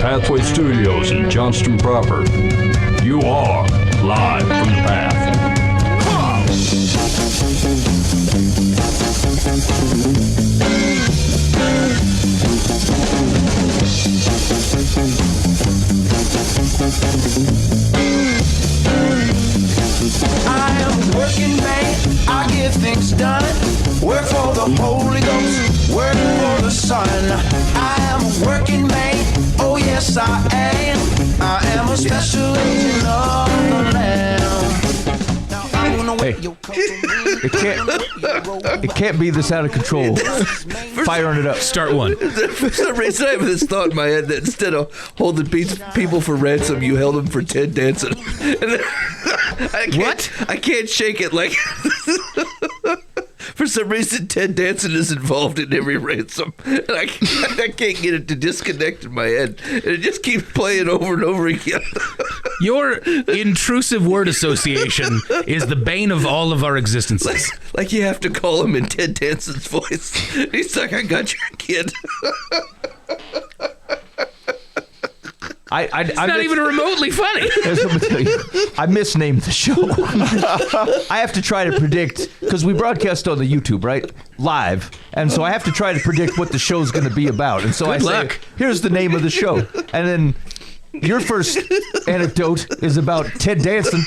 Pathway Studios in Johnston proper. You are live from the path. I am a working man, I get things done. Work for the Holy Ghost, work for the Son. I am a working man, oh yes I am. I am a special agent of the Lamb. Now I'm gonna Hey. It can't be this out of control. Firing it up. Start one. For some reason, I have this thought in my head that instead of holding people for ransom, you held them for Ted Danson. I can't shake it. Like, for some reason, Ted Danson is involved in every ransom. And I can't get it to disconnect in my head. And it just keeps playing over and over again. Your intrusive word association is the bane of all of our existences. Like you have to call him in Ted Danson's voice. He's like, I got your kid. It's not even remotely funny. Here's what I'm gonna tell you. I misnamed the show. I have to try to predict, because we broadcast on the YouTube, right? Live. And so I have to try to predict what the show's going to be about. And so I say, here's the name of the show. And then your first anecdote is about Ted Danson.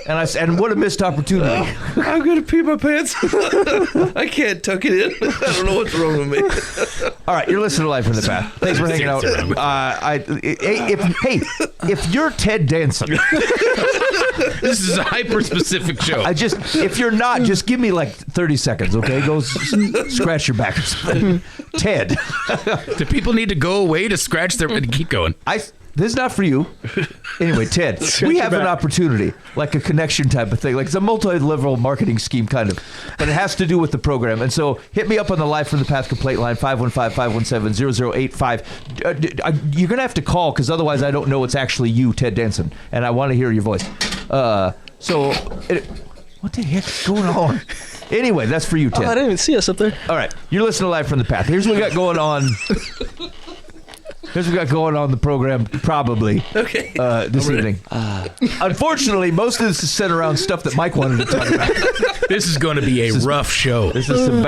And what a missed opportunity. I'm going to pee my pants. I can't tuck it in. I don't know what's wrong with me. All right, you're listening to Live from the Path. Thanks for hanging out. If you're Ted Danson, this is a hyper-specific show. If you're not, just give me like 30 seconds, okay? Go scratch your back or something. Ted. Do people need to go away to scratch their... Keep going. This is not for you. Anyway, Ted, we have an opportunity, like a connection type of thing. Like it's a multi-level marketing scheme kind of, but it has to do with the program. And so hit me up on the Live from the Path complaint line, 515-517-0085. You're going to have to call because otherwise I don't know it's actually you, Ted Danson, and I want to hear your voice. What the heck is going on? Anyway, that's for you, Ted. Oh, I didn't even see us up there. All right, you're listening to Live from the Path. Here's what we got going on. Here's what we got going on the program, probably, this evening. Unfortunately, most of this is centered around stuff that Mike wanted to talk about. This is going to be a rough show. This is some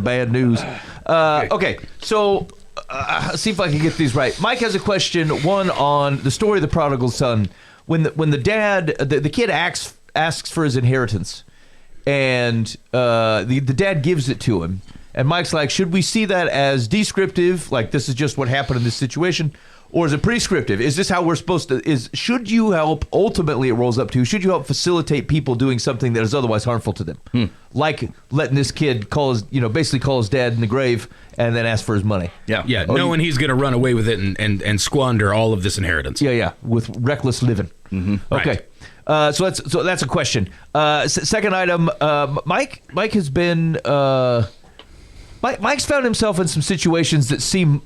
bad news. Okay, so see if I can get these right. Mike has a question, one on the story of the prodigal son. When the dad, the kid asks for his inheritance, and the dad gives it to him. And Mike's like, should we see that as descriptive, like this is just what happened in this situation, or is it prescriptive? Is this how we're supposed to? Should you help? Ultimately, it rolls up to should you help facilitate people doing something that is otherwise harmful to them, like letting this kid basically call his dad in the grave and then ask for his money. Yeah. Knowing he's going to run away with it and squander all of this inheritance. Yeah, with reckless living. Mm-hmm. Okay. Right. So that's a question. Second item. Mike has been. Mike's found himself in some situations that seem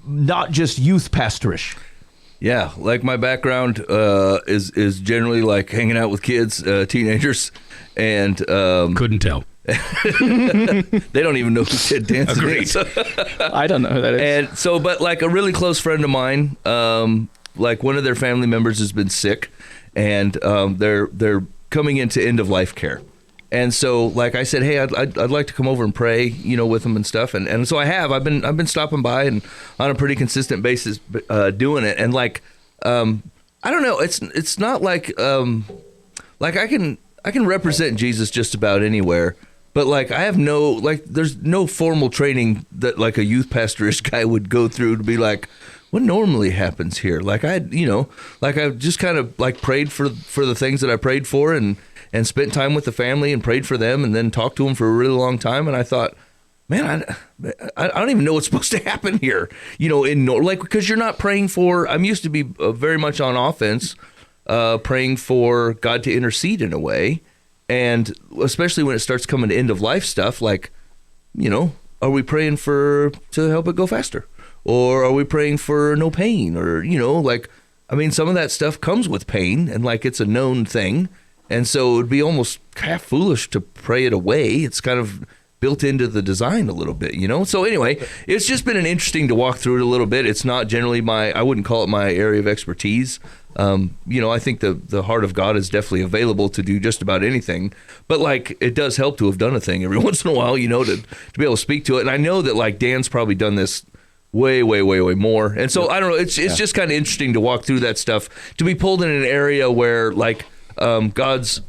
not just youth pastorish. Yeah, like my background is generally like hanging out with kids, teenagers, and couldn't tell. They don't even know who Ted Danson is. I don't know who that is. And so, but like a really close friend of mine, like one of their family members has been sick, and they're coming into end of life care. And so, like I said, hey, I'd like to come over and pray, with them and stuff. And so I have. I've been stopping by and on a pretty consistent basis doing it. And like, I don't know. It's not like I can represent Jesus just about anywhere. But like I have there's no formal training that like a youth pastorish guy would go through to be like, what normally happens here? Like I just kind of like prayed for the things that I prayed for and spent time with the family and prayed for them and then talked to them for a really long time. And I thought, man, I don't even know what's supposed to happen here, because you're not praying for, I'm used to be very much on offense, praying for God to intercede in a way. And especially when it starts coming to end of life stuff, like, are we praying to help it go faster? Or are we praying for no pain? Or, some of that stuff comes with pain and like it's a known thing. And so it would be almost half foolish to pray it away. It's kind of built into the design a little bit, you know? So anyway, it's just been an interesting to walk through it a little bit. It's not generally I wouldn't call it my area of expertise. You know, I think the heart of God is definitely available to do just about anything, but like it does help to have done a thing every once in a while, you know, to be able to speak to it. And I know that like Dan's probably done this way more. And so I don't know, it's just kind of interesting to walk through that stuff, to be pulled in an area where like God's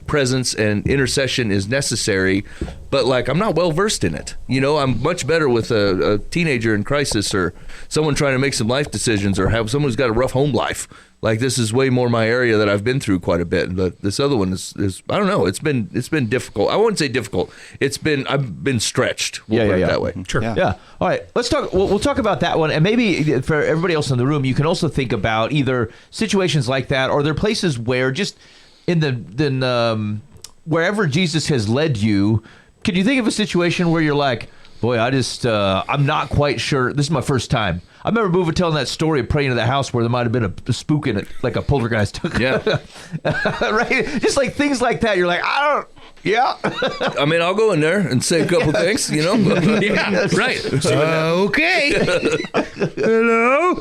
presence and intercession is necessary, but like I'm not well versed in it. You know, I'm much better with a teenager in crisis or someone trying to make some life decisions or have someone who's got a rough home life. Like this is way more my area that I've been through quite a bit. But this other one is I don't know. It's been difficult. I wouldn't say difficult. I've been stretched. We'll put it that way. Sure. Yeah. All right. Let's talk. We'll talk about that one, and maybe for everybody else in the room, you can also think about either situations like that, or there are places where just wherever Jesus has led you. Can you think of a situation where you're like, boy, I'm not quite sure. This is my first time. I remember telling that story of praying to the house where there might have been a spook in it, like a poltergeist. Yeah. Right? Just like things like that. You're like, yeah. I mean, I'll go in there and say a couple things, you know? Yeah, right. Okay. Hello.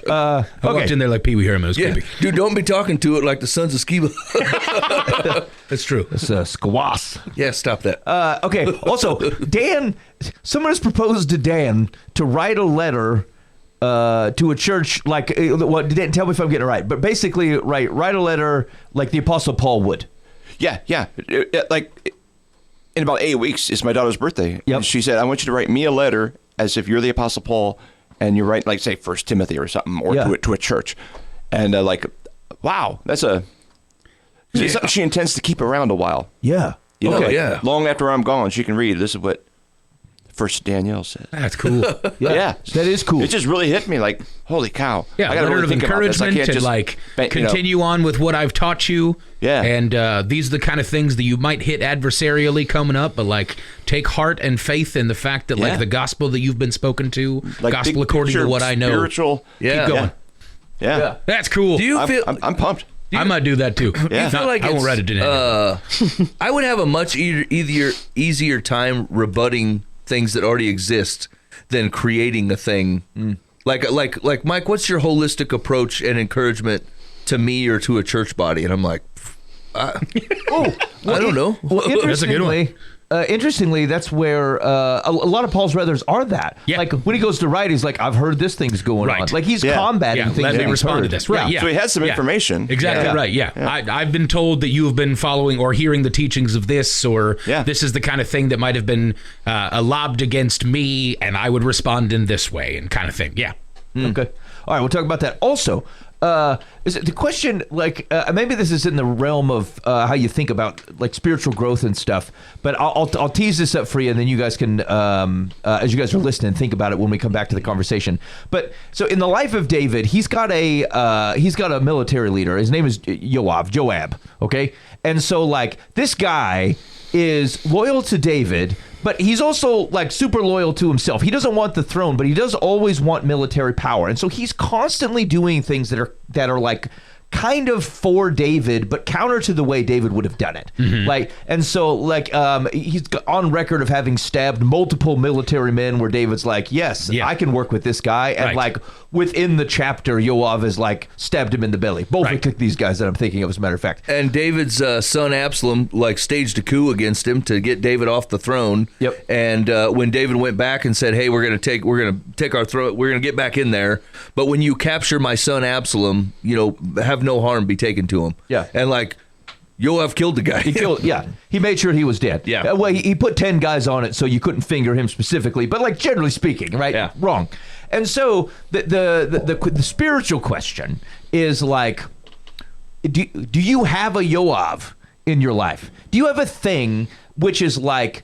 I walked in there like Pee Wee Herman. It was Yeah. creepy. Dude, don't be talking to it like the sons of Sceva. That's true. It's squash. Yeah, stop that. Okay. Also, Dan, someone has proposed to Dan to write a letter to a church, like, well, Dan, tell me if I'm getting it right, but basically write a letter like the Apostle Paul would. Yeah. Like in about 8 weeks, it's my daughter's birthday. Yep. And she said, I want you to write me a letter as if you're the Apostle Paul, and you write, like, say, First Timothy or something, or to a church. And wow, that's it's something she intends to keep around a while. Yeah. You know, Okay. yeah. Long after I'm gone, she can read. This is what First Danielle said. That's cool. Yeah. That is cool. It just really hit me like, holy cow. Yeah, I gotta letter really of think about this. I encouragement can't to just, like you know. continue on with what I've taught you. Yeah. And these are the kind of things that you might hit adversarially coming up, but like take heart and faith in the fact that like Yeah. the gospel that you've been spoken to, Like gospel big according to picture, what I know. spiritual. Yeah. Keep going. Yeah. That's cool. Do you feel... I'm pumped. I might do that too. Yeah. I feel like I won't it's, write it in. I would have a much easier time rebutting things that already exist than creating a thing. Like Mike, what's your holistic approach and encouragement to me or to a church body? And I'm like, I don't know. Well, That's a good one. Interestingly, that's where a lot of Paul's brothers are that. Yeah. Like when he goes to write, he's like, I've heard this thing's going on. Right. Like he's Yeah. combating Yeah, things let that me he's respond to heard. this. Right, yeah. So he has some Yeah. information. Exactly Yeah. right, yeah. I've been told that you have been following or hearing the teachings of this, or Yeah. this is the kind of thing that might have been lobbed against me, and I would respond in this way, and kind of thing, yeah. Okay. All right, we'll talk about that. Also, is it the question, like, maybe this is in the realm of how you think about, like, spiritual growth and stuff, but I'll tease this up for you, and then you guys can, as you guys are listening, think about it when we come back to the conversation. But, so in the life of David, he's got a military leader. His name is Joab, okay? And so, like, this guy is loyal to David, but he's also like super loyal to himself. He doesn't want the throne, but he does always want military power. And so he's constantly doing things that are like kind of for David, but counter to the way David would have done it. Like, and so like he's on record of having stabbed multiple military men where David's like, yes, I can work with this guy. And Right. like within the chapter, Joab has like stabbed him in the belly. Both Right. of these guys that I'm thinking of, as a matter of fact. And David's son Absalom like staged a coup against him to get David off the throne. Yep. And when David went back and said, "Hey, we're gonna take our throne. We're gonna get back in there. But when you capture my son Absalom, you know, have no harm be taken to him." Yeah. And like, Joab killed the guy. He made sure he was dead. Yeah. Well, he put 10 guys on it so you couldn't finger him specifically, but like generally speaking, right? Yeah. Wrong. And so the spiritual question is like, do you have a Joab in your life? Do you have a thing which is like,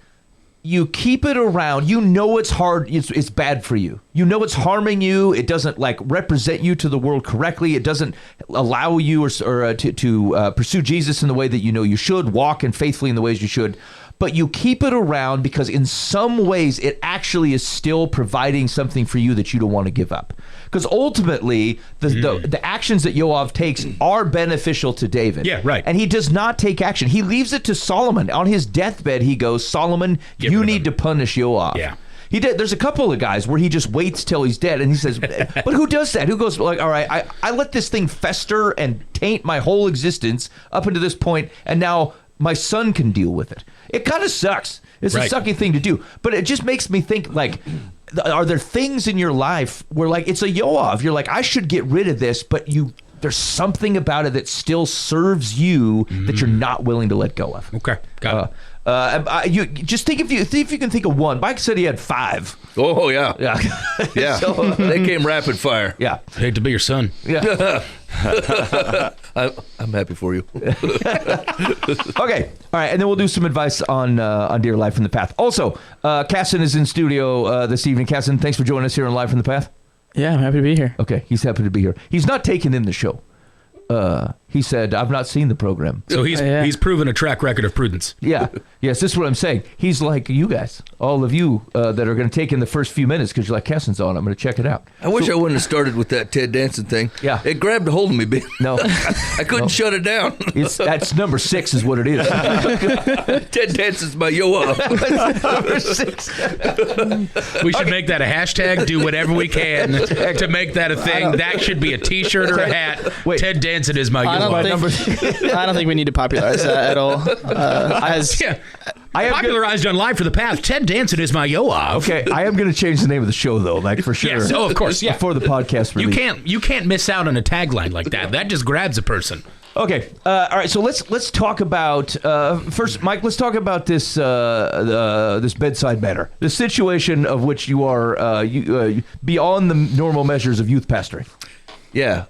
you keep it around, you know it's hard, it's bad for you. You know it's harming you, it doesn't like represent you to the world correctly, it doesn't allow you to pursue Jesus in the way that you know you should, walk and faithfully in the ways you should, but you keep it around because in some ways it actually is still providing something for you that you don't want to give up. Because ultimately, the actions that Joab takes are beneficial to David. Yeah, right. And he does not take action. He leaves it to Solomon. On his deathbed, he goes, Solomon, you need to punish Joab. Yeah. He did. There's a couple of guys where he just waits till he's dead, and he says, "But who does that? Who goes like, all right, I let this thing fester and taint my whole existence up until this point, and now my son can deal with it." It kind of sucks. It's a sucky thing to do, but it just makes me think like, are there things in your life where like it's a Joab? You're like, I should get rid of this, but there's something about it that still serves you that you're not willing to let go of. Okay, got it. You just see if you can think of one. Mike said he had 5. Oh yeah, yeah. So, they came rapid fire. Yeah, Hate to be your son. yeah. I'm happy for you. Okay, all right, and then we'll do some advice on Dear Life from the Path. Also, Casson is in studio this evening. Casson, thanks for joining us here on Live from the Path. Yeah, I'm happy to be here. Okay, he's happy to be here. He's not taking in the show. He said, I've not seen the program. So he's proven a track record of prudence. Yeah. Yes, this is what I'm saying. He's like you guys, all of you that are going to take in the first few minutes because you're like, Casson's on. I'm going to check it out. I wish I wouldn't have started with that Ted Danson thing. Yeah. It grabbed a hold of me, Ben. No. I couldn't shut it down. That's number 6 is what it is. Ted Danson's my Joab. Number 6. We should make that a hashtag. Do whatever we can to make that a thing. That should be a T-shirt or a hat. Wait. Ted Danson is my I Joab. don't think we need to popularize that at all. Popularized on Live for the Path. Ted Danson is my Joab. Okay, I am going to change the name of the show though, like for sure. Yes, of course, yeah. Before the podcast release. You can't miss out on a tagline like that. That just grabs a person. Okay, all right. So let's talk about first, Mike. Let's talk about this this bedside manner, the situation of which you are beyond the normal measures of youth pastoring. Yeah.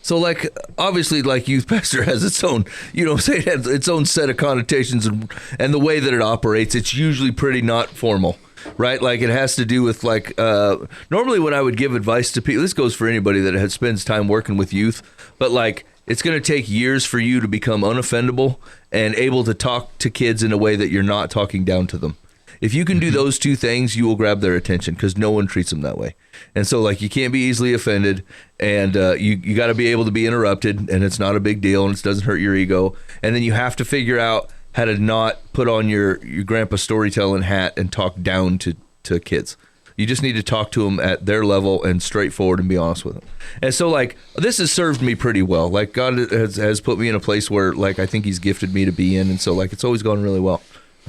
So, like, obviously, like, youth pastor has its own, it has its own set of connotations and the way that it operates. It's usually pretty not formal, right? Like, it has to do with, like, normally when I would give advice to people, this goes for anybody that spends time working with youth, but, like, it's going to take years for you to become unoffendable and able to talk to kids in a way that you're not talking down to them. If you can do those two things, you will grab their attention because no one treats them that way. And so, like, you can't be easily offended, and you got to be able to be interrupted, and it's not a big deal, and it doesn't hurt your ego. And then you have to figure out how to not put on your grandpa storytelling hat and talk down to kids. You just need to talk to them at their level and straightforward and be honest with them. And so, like, this has served me pretty well. Like, God has put me in a place where, like, I think he's gifted me to be in, and so, like, it's always gone really well.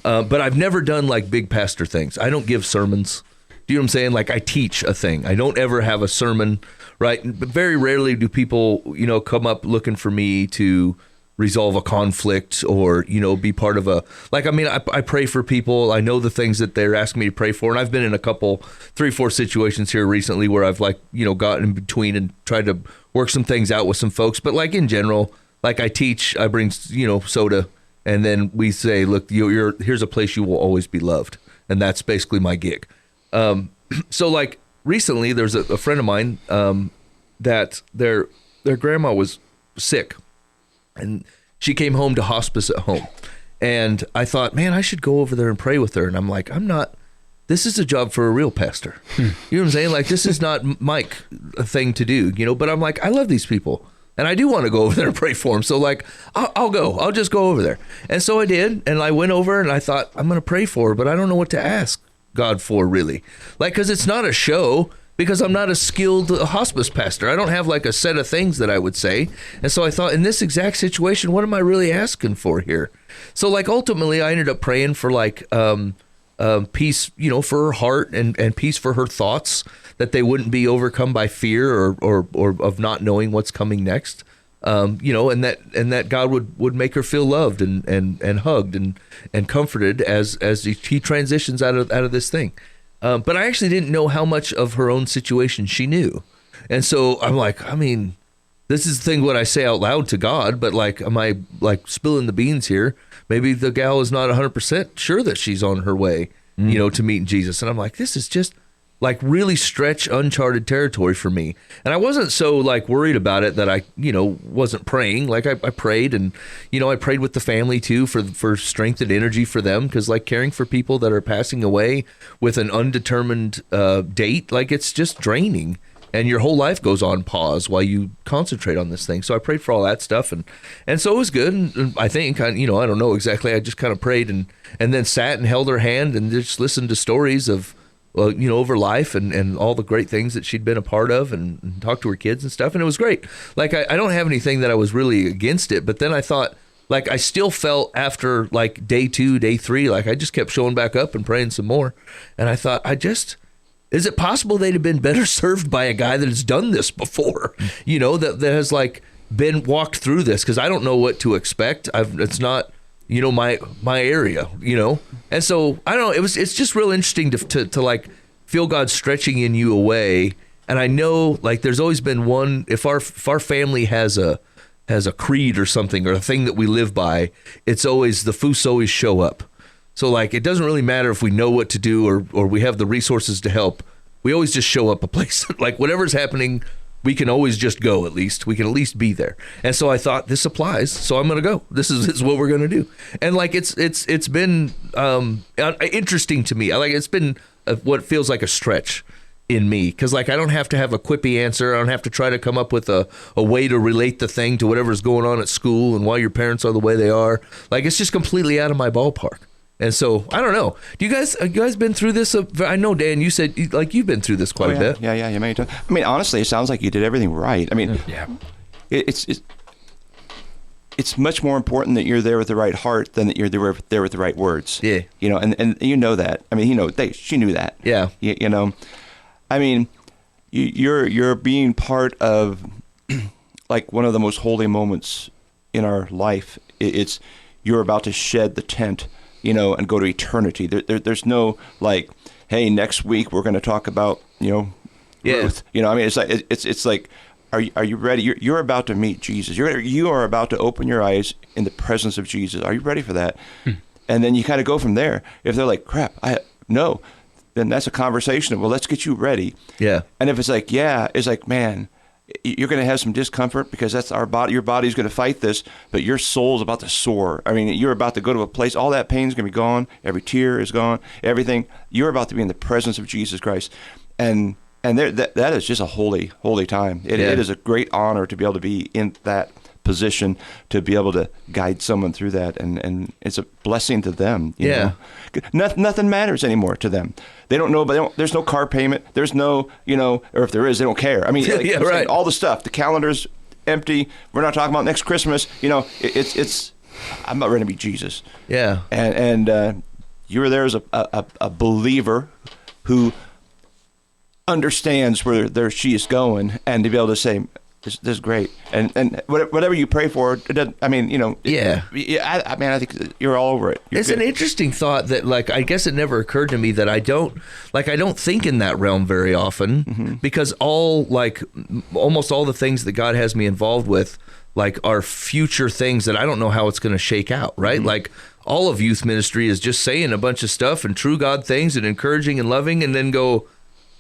But I've never done like big pastor things. I don't give sermons. Do you know what I'm saying? Like, I teach a thing. I don't ever have a sermon, right? But very rarely do people, come up looking for me to resolve a conflict or, be part of I pray for people. I know the things that they're asking me to pray for. And I've been in a couple, 3-4 situations here recently where I've gotten in between and tried to work some things out with some folks. But like in general, like I teach, I bring, soda. And then we say, look, here's a place you will always be loved. And that's basically my gig. So like recently there's a friend of mine that their grandma was sick. And she came home to hospice at home. And I thought, man, I should go over there and pray with her. And I'm like, this is a job for a real pastor. You know what I'm saying? Like, this is not Mike a thing to do, but I'm like, I love these people. And I do want to go over there and pray for them. So, like, I'll go. I'll just go over there. And so I did. And I went over and I thought, I'm going to pray for her, but I don't know what to ask God for, really. Like, because it's not a show, because I'm not a skilled hospice pastor. I don't have, like, a set of things that I would say. And so I thought, in this exact situation, what am I really asking for here? So, like, ultimately, I ended up praying for, like, peace, for her heart and peace for her thoughts, that they wouldn't be overcome by fear or of not knowing what's coming next, and that God would make her feel loved and hugged and comforted as he transitions out of this thing. But I actually didn't know how much of her own situation she knew, and so I'm like, this is the thing what I say out loud to God, but like, am I like spilling the beans here? Maybe the gal is not 100% sure that she's on her way, to meeting Jesus, and I'm like, this is just like really stretch uncharted territory for me. And I wasn't so like worried about it that I, wasn't praying. Like I prayed, and, I prayed with the family too for strength and energy for them. Because like caring for people that are passing away with an undetermined date, like it's just draining. And your whole life goes on pause while you concentrate on this thing. So I prayed for all that stuff, and so it was good. And I think, I don't know exactly. I just kind of prayed and then sat and held her hand and just listened to stories of, over life and all the great things that she'd been a part of, and talked to her kids and stuff. And it was great. Like, I don't have anything that I was really against it. But then I thought, like, I still felt after like day 2, day 3, like I just kept showing back up and praying some more. And I thought, is it possible they'd have been better served by a guy that has done this before, that has like been walked through this? Because I don't know what to expect. It's not, my area, And so I don't know. It's just real interesting to like feel God stretching in you away. And I know like there's always been one. If our family has a creed or something, or a thing that we live by, it's always the Foos always show up. So, like, it doesn't really matter if we know what to do or we have the resources to help. We always just show up a place. Like, whatever's happening, we can always just go, at least. We can at least be there. And so I thought, this applies, so I'm going to go. This is what we're going to do. And, like, it's been interesting to me. It's been what feels like a stretch in me. Because, like, I don't have to have a quippy answer. I don't have to try to come up with a way to relate the thing to whatever's going on at school and why your parents are the way they are. Like, it's just completely out of my ballpark. And so, I don't know. You guys been through this? I know, Dan, you said like you've been through this quite a bit. Yeah, many times. I mean, honestly, it sounds like you did everything right. I mean, it's much more important that you're there with the right heart than that you're there with the right words. Yeah. And you know that. I mean, she knew that. Yeah. I mean, you're being part of like one of the most holy moments in our life. It's you're about to shed the tent, and go to eternity. There's no like, hey, next week we're going to talk about, Ruth. I mean, it's like, are you ready? You're about to meet Jesus. You are about to open your eyes in the presence of Jesus. Are you ready for that? And then you kind of go from there. If they're like, crap, no, then that's a conversation of, well, let's get you ready. Yeah. And if it's like, yeah, it's like, man, you're going to have some discomfort because that's our body. Your body's going to fight this, but your soul's about to soar. I mean, you're about to go to a place. All that pain's going to be gone. Every tear is gone. Everything. You're about to be in the presence of Jesus Christ, and that is just a holy time. It is a great honor to be able to be in that position, to be able to guide someone through that, and it's a blessing to them. You know? Nothing matters anymore to them. They don't know, but there's no car payment. There's no, or if there is, they don't care. I mean, right. All the stuff. The calendar's empty. We're not talking about next Christmas. It's. I'm not ready to be Jesus. Yeah. And you were there as a believer who understands where she is going, and to be able to say, this is great, and whatever you pray for, it doesn't, I mean, I think you're all over it. It's an interesting thought that, like, I guess it never occurred to me that I don't think in that realm very often, because almost all the things that God has me involved with, like, are future things that I don't know how it's going to shake out, right? Like, all of youth ministry is just saying a bunch of stuff and true God things and encouraging and loving, and then go,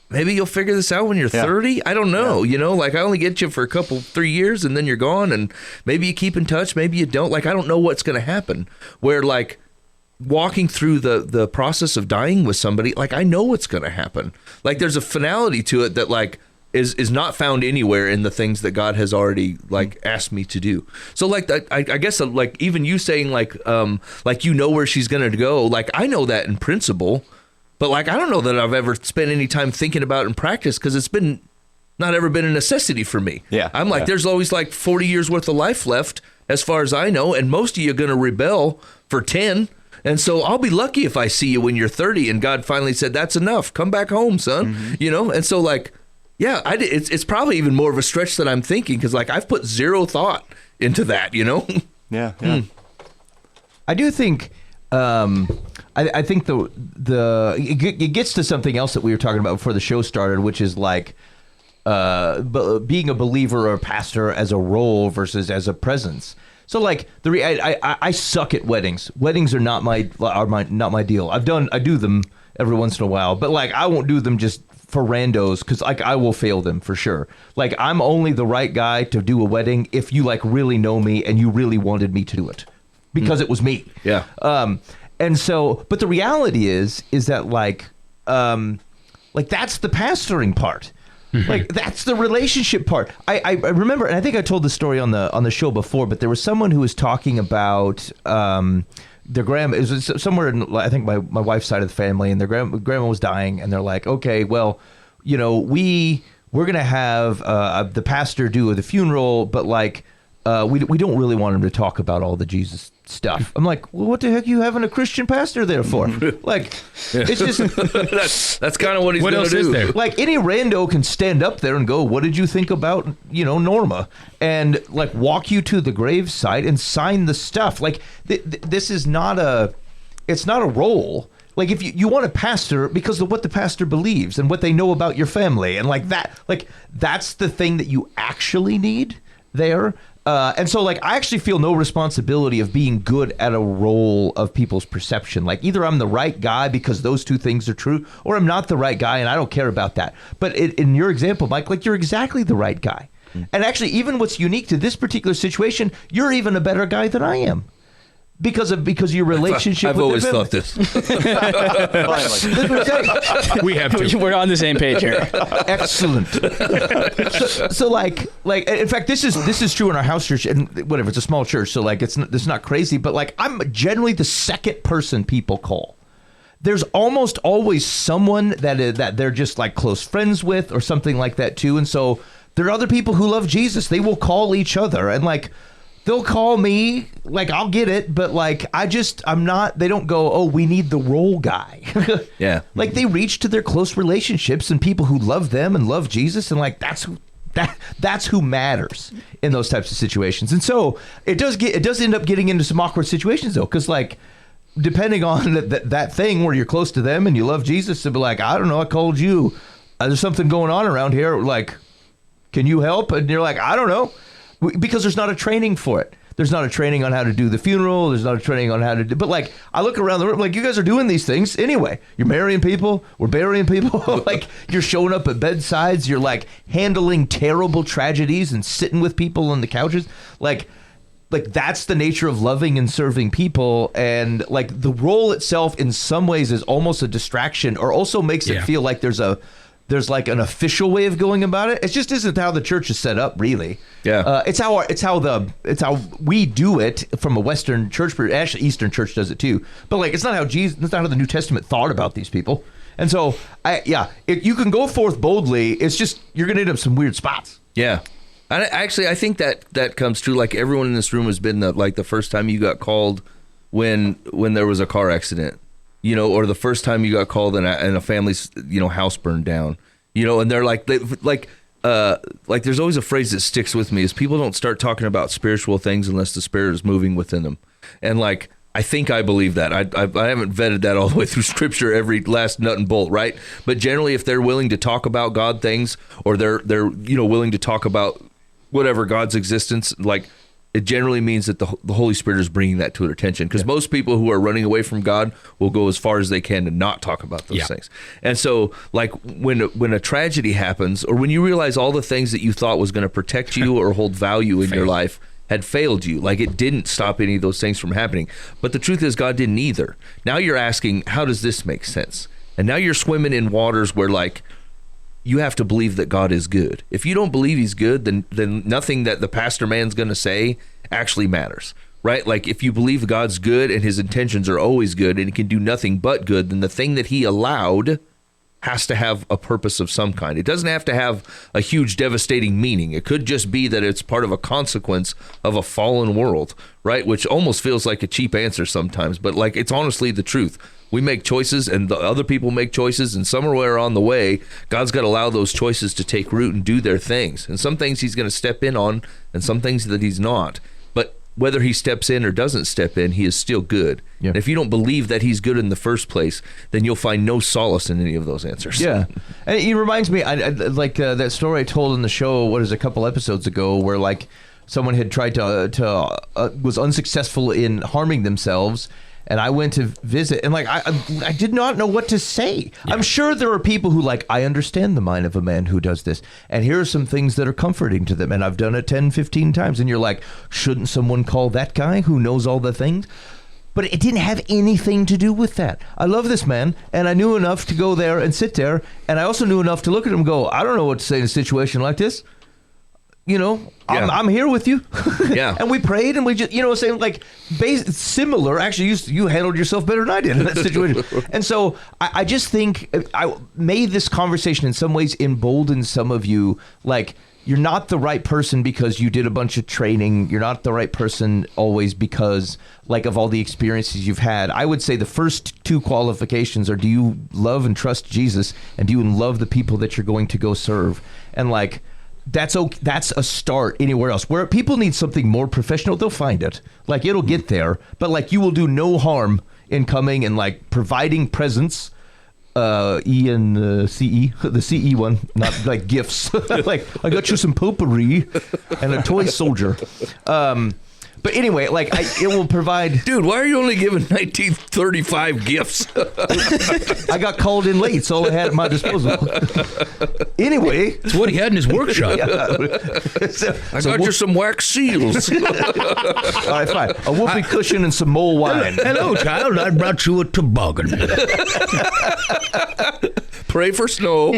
maybe you'll figure this out when you're 30. I don't know. Like, I only get you for 3 years and then you're gone, and maybe you keep in touch, maybe you don't. Like, I don't know what's going to happen. Where, like, walking through the process of dying with somebody, like, I know what's going to happen. Like, there's a finality to it that, like, is not found anywhere in the things that God has already, like, asked me to do. So, like, I guess, like, even you saying, like, where she's going to go, like, I know that in principle. But, like, I don't know that I've ever spent any time thinking about it in practice, because it's not ever been a necessity for me. Yeah. I'm like, there's always like 40 years worth of life left, as far as I know, and most of you are going to rebel for 10. And so I'll be lucky if I see you when you're 30 and God finally said, that's enough. Come back home, son. And so, like, it's probably even more of a stretch than I'm thinking, because, like, I've put zero thought into that, Yeah. I do think... I think it gets to something else that we were talking about before the show started, which is like being a believer or a pastor as a role versus as a presence. So, like, I suck at weddings. Weddings are not my deal. I do them every once in a while, but, like, I won't do them just for randos, because like I will fail them for sure. Like I'm only the right guy to do a wedding if you like really know me and you really wanted me to do it, because it was me. Yeah. And so, but the reality is that like that's the pastoring part. Like that's the relationship part. I remember, and I think I told the story on the show before, but there was someone who was talking about their grandma. It was somewhere in, I think, my wife's side of the family, and their grandma was dying, and they're like, okay, well, you know, we're gonna have the pastor do the funeral, but like we don't really want him to talk about all the Jesus stuff. I'm like, well, what the heck are you having a Christian pastor there for? Like, it's just that's kind of what he's What going else to is do. there? like any rando can stand up there and go, what did you think about, you know, Norma? And like walk you to the gravesite and sign the stuff. Like this is not it's not a role. Like if you want a pastor because of what the pastor believes and what they know about your family, and like that's the thing that you actually need there. And so, like, I actually feel no responsibility of being good at a role of people's perception. Like, either I'm the right guy because those two things are true, or I'm not the right guy and I don't care about that. But in your example, Mike, like, you're exactly the right guy. And actually, even what's unique to this particular situation, you're even a better guy than I am. Because of your relationship I've with always the thought this. We have to. We're on the same page here. Excellent. So like in fact, this is true in our house church, and whatever, it's a small church, so like it's not crazy, but like I'm generally the second person people call. There's almost always someone that they're just like close friends with or something like that too, and so there are other people who love Jesus. They will call each other, and like they'll call me, like I'll get it, but like I'm not, they don't go, oh, we need the role guy. Yeah. Like they reach to their close relationships and people who love them and love Jesus, and like that's who matters in those types of situations. And so it does end up getting into some awkward situations though, because like depending on that thing where you're close to them and you love Jesus, they'll be like, I don't know, I called you. There's something going on around here. Like, can you help? And you're like, I don't know. Because there's not a training for it. There's not a training on how to do the funeral. There's not a training on how to do. But like, I look around the room, like you guys are doing these things anyway. You're marrying people. We're burying people. Like you're showing up at bedsides. You're like handling terrible tragedies and sitting with people on the couches. Like that's the nature of loving and serving people. And like the role itself, in some ways, is almost a distraction, or also makes it feel like there's like an official way of going about it. It just isn't how the church is set up, really. Yeah. It's how we do it from a Western church. Actually, Eastern church does it too. But like, it's not how the New Testament thought about these people. And so, if you can go forth boldly, it's just you're going to end up some weird spots. Yeah. I think that comes true. Like everyone in this room has been the first time you got called when there was a car accident. You know, or the first time you got called and a family's, you know, house burned down, you know, and they're like there's always a phrase that sticks with me is people don't start talking about spiritual things unless the Spirit is moving within them. And like, I think I believe that. I haven't vetted that all the way through Scripture, every last nut and bolt, right? But generally, if they're willing to talk about God things, or they're you know, willing to talk about whatever God's existence, like, it generally means that the Holy Spirit is bringing that to their attention, because most people who are running away from God will go as far as they can to not talk about those things. And so, like, when a tragedy happens, or when you realize all the things that you thought was going to protect you or hold value in your life had failed you, like it didn't stop any of those things from happening. But the truth is, God didn't either. Now you're asking, how does this make sense? And now you're swimming in waters where, like, you have to believe that God is good. If you don't believe he's good, then nothing that the pastor man's going to say actually matters, right? Like if you believe God's good and his intentions are always good and he can do nothing but good, then the thing that he allowed has to have a purpose of some kind. It doesn't have to have a huge devastating meaning. It could just be that it's part of a consequence of a fallen world, right? Which almost feels like a cheap answer sometimes, but like it's honestly the truth. We make choices and the other people make choices, and somewhere on the way, God's got to allow those choices to take root and do their things. And some things he's going to step in on and some things that he's not. But whether he steps in or doesn't step in, he is still good. Yeah. And if you don't believe that he's good in the first place, then you'll find no solace in any of those answers. Yeah. And it reminds me, I like that story I told in the show, a couple episodes ago, where like someone had tried to was unsuccessful in harming themselves. and I went to visit, and like I did not know what to say. Yeah. I'm sure there are people who like, I understand the mind of a man who does this, and here are some things that are comforting to them, and I've done it 10, 15 times, and you're like, shouldn't someone call that guy who knows all the things? But it didn't have anything to do with that. I love this man, and I knew enough to go there and sit there, and I also knew enough to look at him and go, I don't know what to say in a situation like this. You know, Yeah. I'm here with you. Yeah. And we prayed, and we just, you know, saying like similar. Actually, you handled yourself better than I did in that situation. And so I just think I made this conversation in some ways embolden some of you. Like, you're not the right person because you did a bunch of training. You're not the right person always because like of all the experiences you've had. I would say the first two qualifications are, do you love and trust Jesus, and do you love the people that you're going to go serve? And like, that's a start anywhere else. Where people need something more professional, they'll find it. Like, it'll get there. But like, you will do no harm in coming and like providing presents. E and CE, the CE one, not like gifts. Like, I got you some potpourri and a toy soldier. But anyway, like, it will provide. Dude, why are you only giving 1935 gifts? I got called in late, so all I had at my disposal. Anyway, it's what he had in his workshop. I got you some wax seals. All right, fine. A whoopee cushion and some mulled wine. Hello, child. I brought you a toboggan. Pray for snow.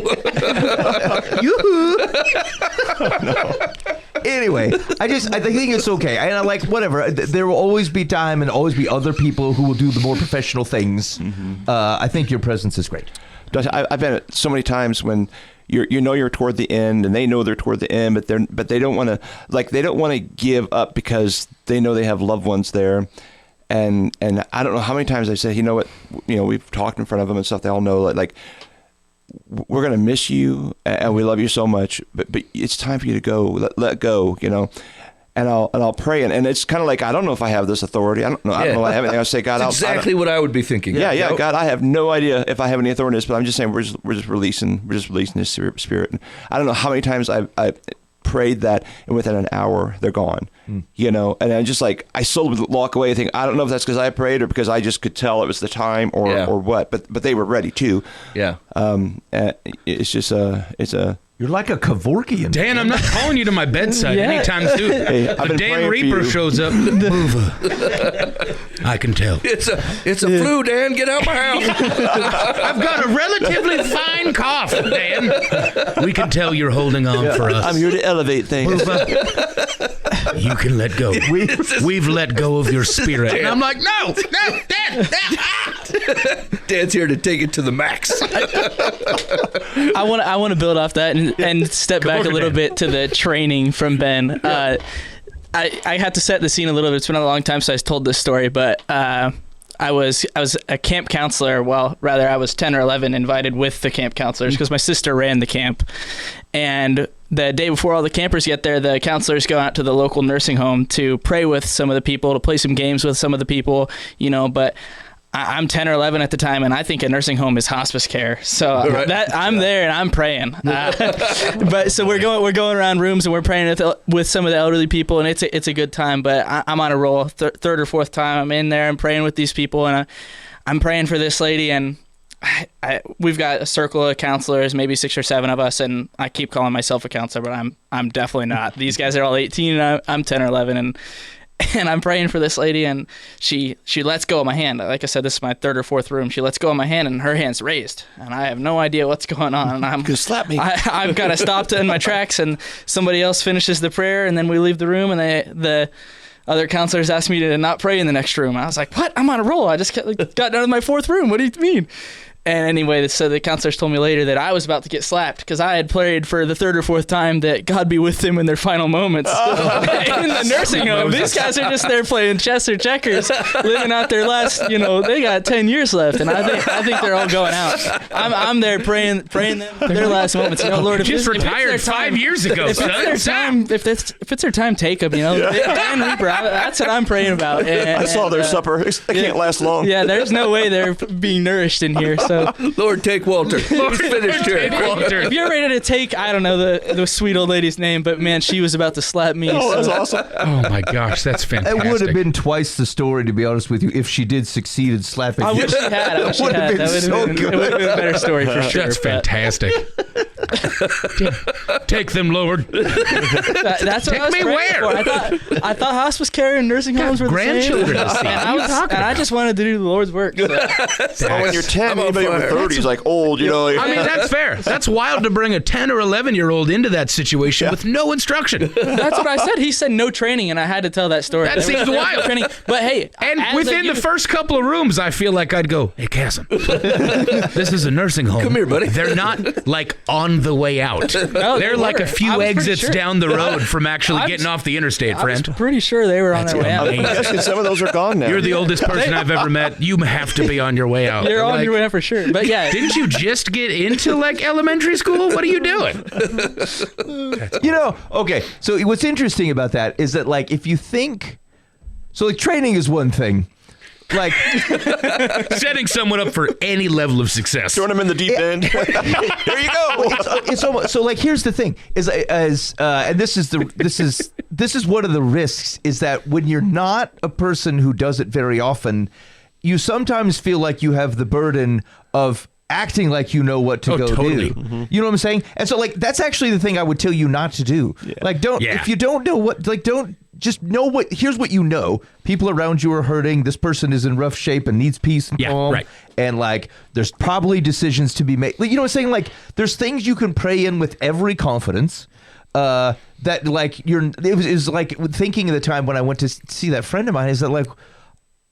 Anyway, I think it's okay. And I like, whatever. There will always be time and always be other people who will do the more professional things. Mm-hmm. I think your presence is great. I've been at so many times when you're toward the end, and they know they're toward the end, but they don't want to give up because they know they have loved ones there. And I don't know how many times I said, you know what, we've talked in front of them and stuff. They all know like we're going to miss you and we love you so much, but it's time for you to go, let go, and I'll pray. And it's kind of like, I don't know if I have this authority. I don't know. I don't know if I have anything. I'll say, God, that's exactly what I would be thinking. Yeah. God, I have no idea if I have any authority in this, but I'm just saying we're just releasing His Spirit. And I don't know how many times I prayed that, and within an hour they're gone. And I just like, I slowly would walk away and think, I don't know if that's because I prayed or because I just could tell it was the time or what, but they were ready too. Yeah. It's just You're like a Kevorkian. Dan, I'm not calling you to my bedside anytime soon. Hey, if Dan Reaper shows up, move. I can tell. It's a flu, Dan. Get out my house. I've got a relatively fine cough, Dan. We can tell you're holding on for us. I'm here to elevate things. You can let go. We've let go of your spirit. And I'm like, no, Dan. Dan's here to take it to the max. I want to build off that and step back a little bit to the training from Ben. I had to set the scene a little bit. It's been a long time since I told this story, but I was a camp counselor. Well, rather, I was 10 or 11, invited with the camp counselors because my sister ran the camp. And the day before all the campers get there, the counselors go out to the local nursing home to pray with some of the people, to play some games with some of the people, but I'm 10 or 11 at the time, and I think a nursing home is hospice care. So I'm there and I'm praying. But so we're going around rooms and we're praying with some of the elderly people, and it's a good time. But I'm on a roll. Third or fourth time I'm in there and praying with these people, and I'm praying for this lady, and we've got a circle of counselors, maybe 6 or 7 of us, and I keep calling myself a counselor, but I'm definitely not. These guys are all 18, and I'm 10 or 11, and I'm praying for this lady, and she lets go of my hand. Like I said, this is my 3rd or 4th room. She lets go of my hand, and her hand's raised, and I have no idea what's going on. And I'm gonna slap me. I've got to stop in my tracks, and somebody else finishes the prayer, and then we leave the room, and the other counselors asked me to not pray in the next room. I was like, what? I'm on a roll. I just got done with my 4th room. What do you mean? And anyway, so the counselors told me later that I was about to get slapped because I had prayed for the 3rd or 4th time that God be with them in their final moments. In the nursing home, these guys are just there playing chess or checkers, living out their last, they got 10 years left, and I think they're all going out. I'm there praying them their last moments. Lord, if retired 5 years ago, son. If it's their time, take them. Dan Reaper, that's what I'm praying about. I saw their supper. It can't last long. Yeah, there's no way they're being nourished in here. So, Lord, take Walter. He's finished here. if you're ready to take, I don't know the sweet old lady's name, but man, she was about to slap me. Oh, that's so. awesome. Oh my gosh, that's fantastic. It would have been twice the story, to be honest with you, if she did succeed in slapping I you. wish she had. I wish she Would've had. been That would so have been, good. it would have been a better story for sure. That's but fantastic. Take them, Lord. That's what Take I was me praying where? for. I thought hospice care and nursing homes were the same. grandchildren to see. And I just wanted to do the Lord's work. So. Oh, when you're 10, I'm on anybody over fire. 30 is like old, you know. I mean, that's fair. That's wild to bring a 10 or 11-year-old into that situation with no instruction. That's what I said. He said no training, and I had to tell that story. That seems There was wild. no training. But hey, And as within the first couple of rooms, I feel like I'd go, hey, Casson, this is a nursing home. Come here, buddy. They're not like on the way out. No, They're they like were. a few I was pretty exits sure. down the road from actually I was- getting off the interstate, I was friend. pretty sure they were on That's their way out. amazing. I'm guessing some of those are gone now. You're the oldest person I've ever met. You have to be on your way out. You're on Like, your way out for sure. But yeah, Didn't you just get into like elementary school? What are you doing? You know, okay, so what's interesting about that is that, like, if you think, so like training is one thing, like, Setting someone up for any level of success. Throwing them in the deep end. There you go. it's almost, so like, here's the thing is, and this is one of the risks, is that when you're not a person who does it very often, you sometimes feel like you have the burden of acting like you know what to go totally. do. You know what I'm saying? And so, like, that's actually the thing I would tell you not to do. Like, don't, Yeah. if you don't know what, like, don't, just know what, here's what you know. People around you are hurting. This person is in rough shape and needs peace and Yeah, calm. right. And, like, there's probably decisions to be made. Like, you know what I'm saying? Like, there's things you can pray in with every confidence. That, like, it was like thinking of the time when I went to see that friend of mine, is that, like,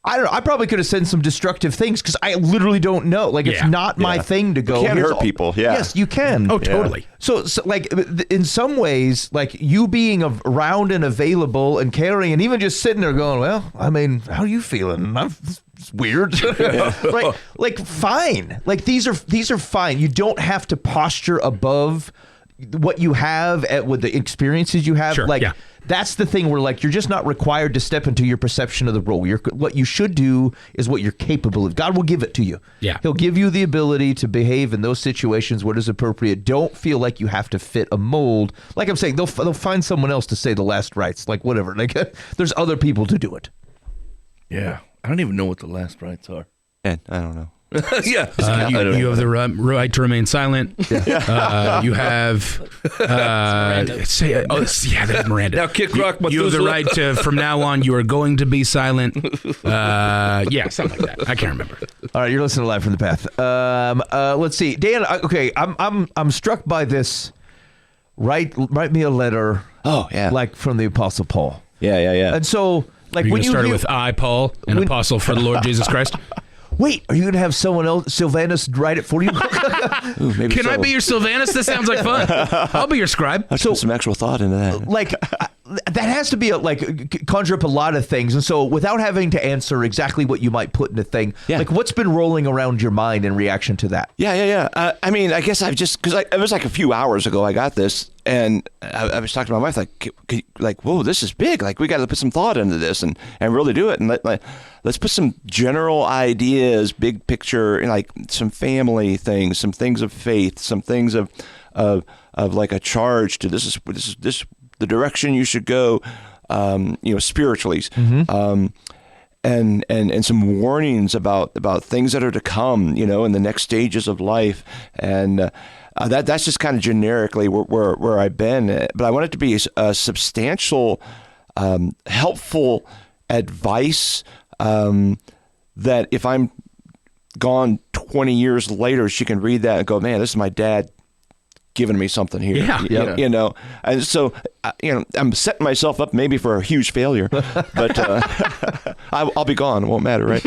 I don't know. I probably could have said some destructive things because I literally don't know. Like, it's Yeah. not my thing to go. You can "Here's hurt all-" people, yeah. Yes, you can. Oh, totally. So, like, in some ways, like, you being around and available and caring and even just sitting there going, well, I mean, how are you feeling? It's weird. like, fine. Like, these are fine. You don't have to posture above what you have with the experiences you have. Sure, like, yeah. that's the thing where, like, you're just not required to step into your perception of the role. What you should do is what you're capable of. God will give it to you. Yeah. He'll give you the ability to behave in those situations what is appropriate. Don't feel like you have to fit a mold. Like I'm saying, they'll find someone else to say the last rites, like whatever. Like, there's other people to do it. Yeah. I don't even know what the last rights are. And I don't know. Yeah. You have the right to remain silent. You have that's Miranda. Now kick rock, You have the Methuselah. right to, from now on, you are going to be silent. Yeah, something like that. I can't remember. All right, you're listening to Live from the Path. Let's see, Dan. Okay, I'm struck by this. Write me a letter. Oh, yeah. Like from the Apostle Paul. Yeah. And so, like, Are you when going to you start hear- with I, Paul, an apostle for the Lord Jesus Christ? Wait, are you going to have someone else, Sylvanus, write it for you? Ooh, maybe Can so. I be your Sylvanus? That sounds like fun. I'll be your scribe. Let's put some actual thought into that. Like, that has to be conjure up a lot of things. And so, without having to answer exactly what you might put in a thing, Yeah. like, what's been rolling around your mind in reaction to that? Yeah. I mean, I guess I've just, because it was like a few hours ago I got this, and I was talking to my wife, like, whoa, this is big. Like, we got to put some thought into this and really do it. And let's put some general ideas, big picture, like some family things, some things of faith, some things of like a charge to this is the direction you should go, spiritually. And some warnings about things that are to come, in the next stages of life, and that's just kind of generically where I've been. But I want it to be a substantial, helpful advice that if I'm gone 20 years later, she can read that and go, "Man, this is my dad giving me something here." Yeah. And so I'm setting myself up maybe for a huge failure, but I'll be gone. It won't matter, right?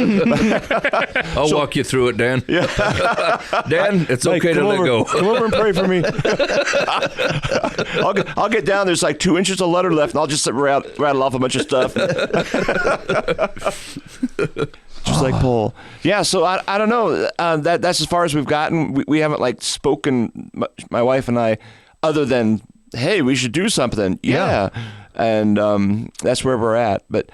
I'll walk you through it, Dan. Yeah. Dan, it's Hey, okay to come let over, go. Come over and pray for me. I'll get down. There's like 2 inches of letter left, and I'll just rattle off a bunch of stuff. Just like Paul. Yeah, so I don't know. That's as far as we've gotten. We haven't like spoken, my wife and I, other than, hey, we should do something. Yeah. And that's where we're at. But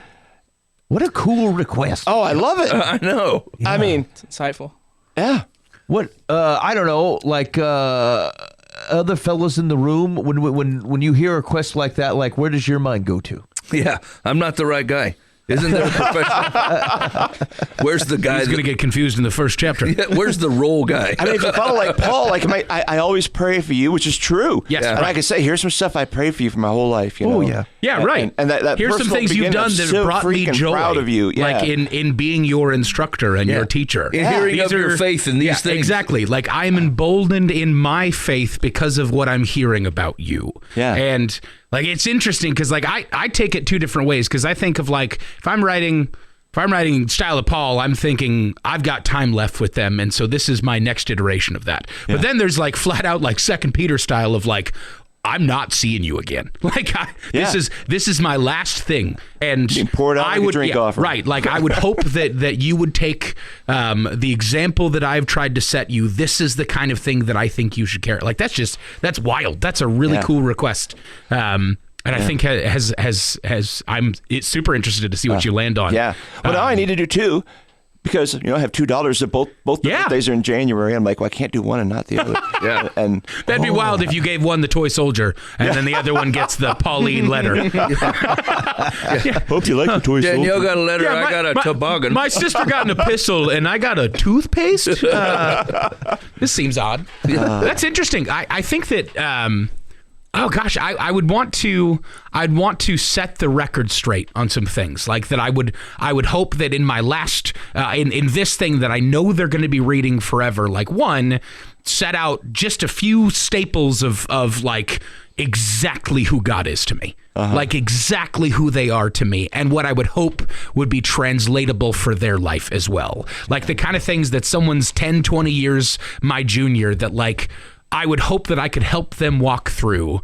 What a cool request. oh, I love it. I know. I mean, It's insightful. yeah. What I don't know, like other fellows in the room, when you hear a request like that, like where does your mind go to? Yeah, I'm not the right guy. Isn't there a professional? Where's the guy? He's going to get confused in the first chapter. Yeah, where's the role guy? I mean, if you follow like Paul, like I always pray for you, which is true. Yes, and right. I can say, here's some stuff I prayed for you for my whole life. You know? yeah. Yeah, right. And that here's some personal things you've beginning, done I'm that so brought me freaking joy. proud of you. Yeah. Like in being your instructor and your teacher. In hearing These of your faith in these things. Exactly. Like I'm emboldened in my faith because of what I'm hearing about you. Yeah. And like it's interesting because like I take it two different ways because I think of like if I'm writing Style of Paul, I'm thinking I've got time left with them, and so this is my next iteration of that. Yeah. But then there's like flat out like 2 Peter style of like I'm not seeing you again. Like this is my last thing, and pour it out like a drink offer. Right. Like I would hope that you would take the example that I've tried to set you. This is the kind of thing that I think you should carry. Like that's wild. That's a really cool request. And I think it's super interested to see what you land on. Yeah. Well, now I need to do 2 because I have $2 that both birthdays are in January. I'm like, well, I can't do one and not the other. Yeah. And that'd be wild if you gave one the toy soldier and then the other one gets the Pauline letter. Hope you like the toy soldier. Danielle got a letter. I got a toboggan. My sister got an epistle and I got a toothpaste. This seems odd. That's interesting. I think that. Oh gosh, I'd want to set the record straight on some things like that. I would hope that in my last in this thing that I know they're going to be reading forever. Like one, set out just a few staples of like exactly who God is to me, like exactly who they are to me, and what I would hope would be translatable for their life as well. Like the kind of things that someone's 10, 20 years my junior that like. I would hope that I could help them walk through.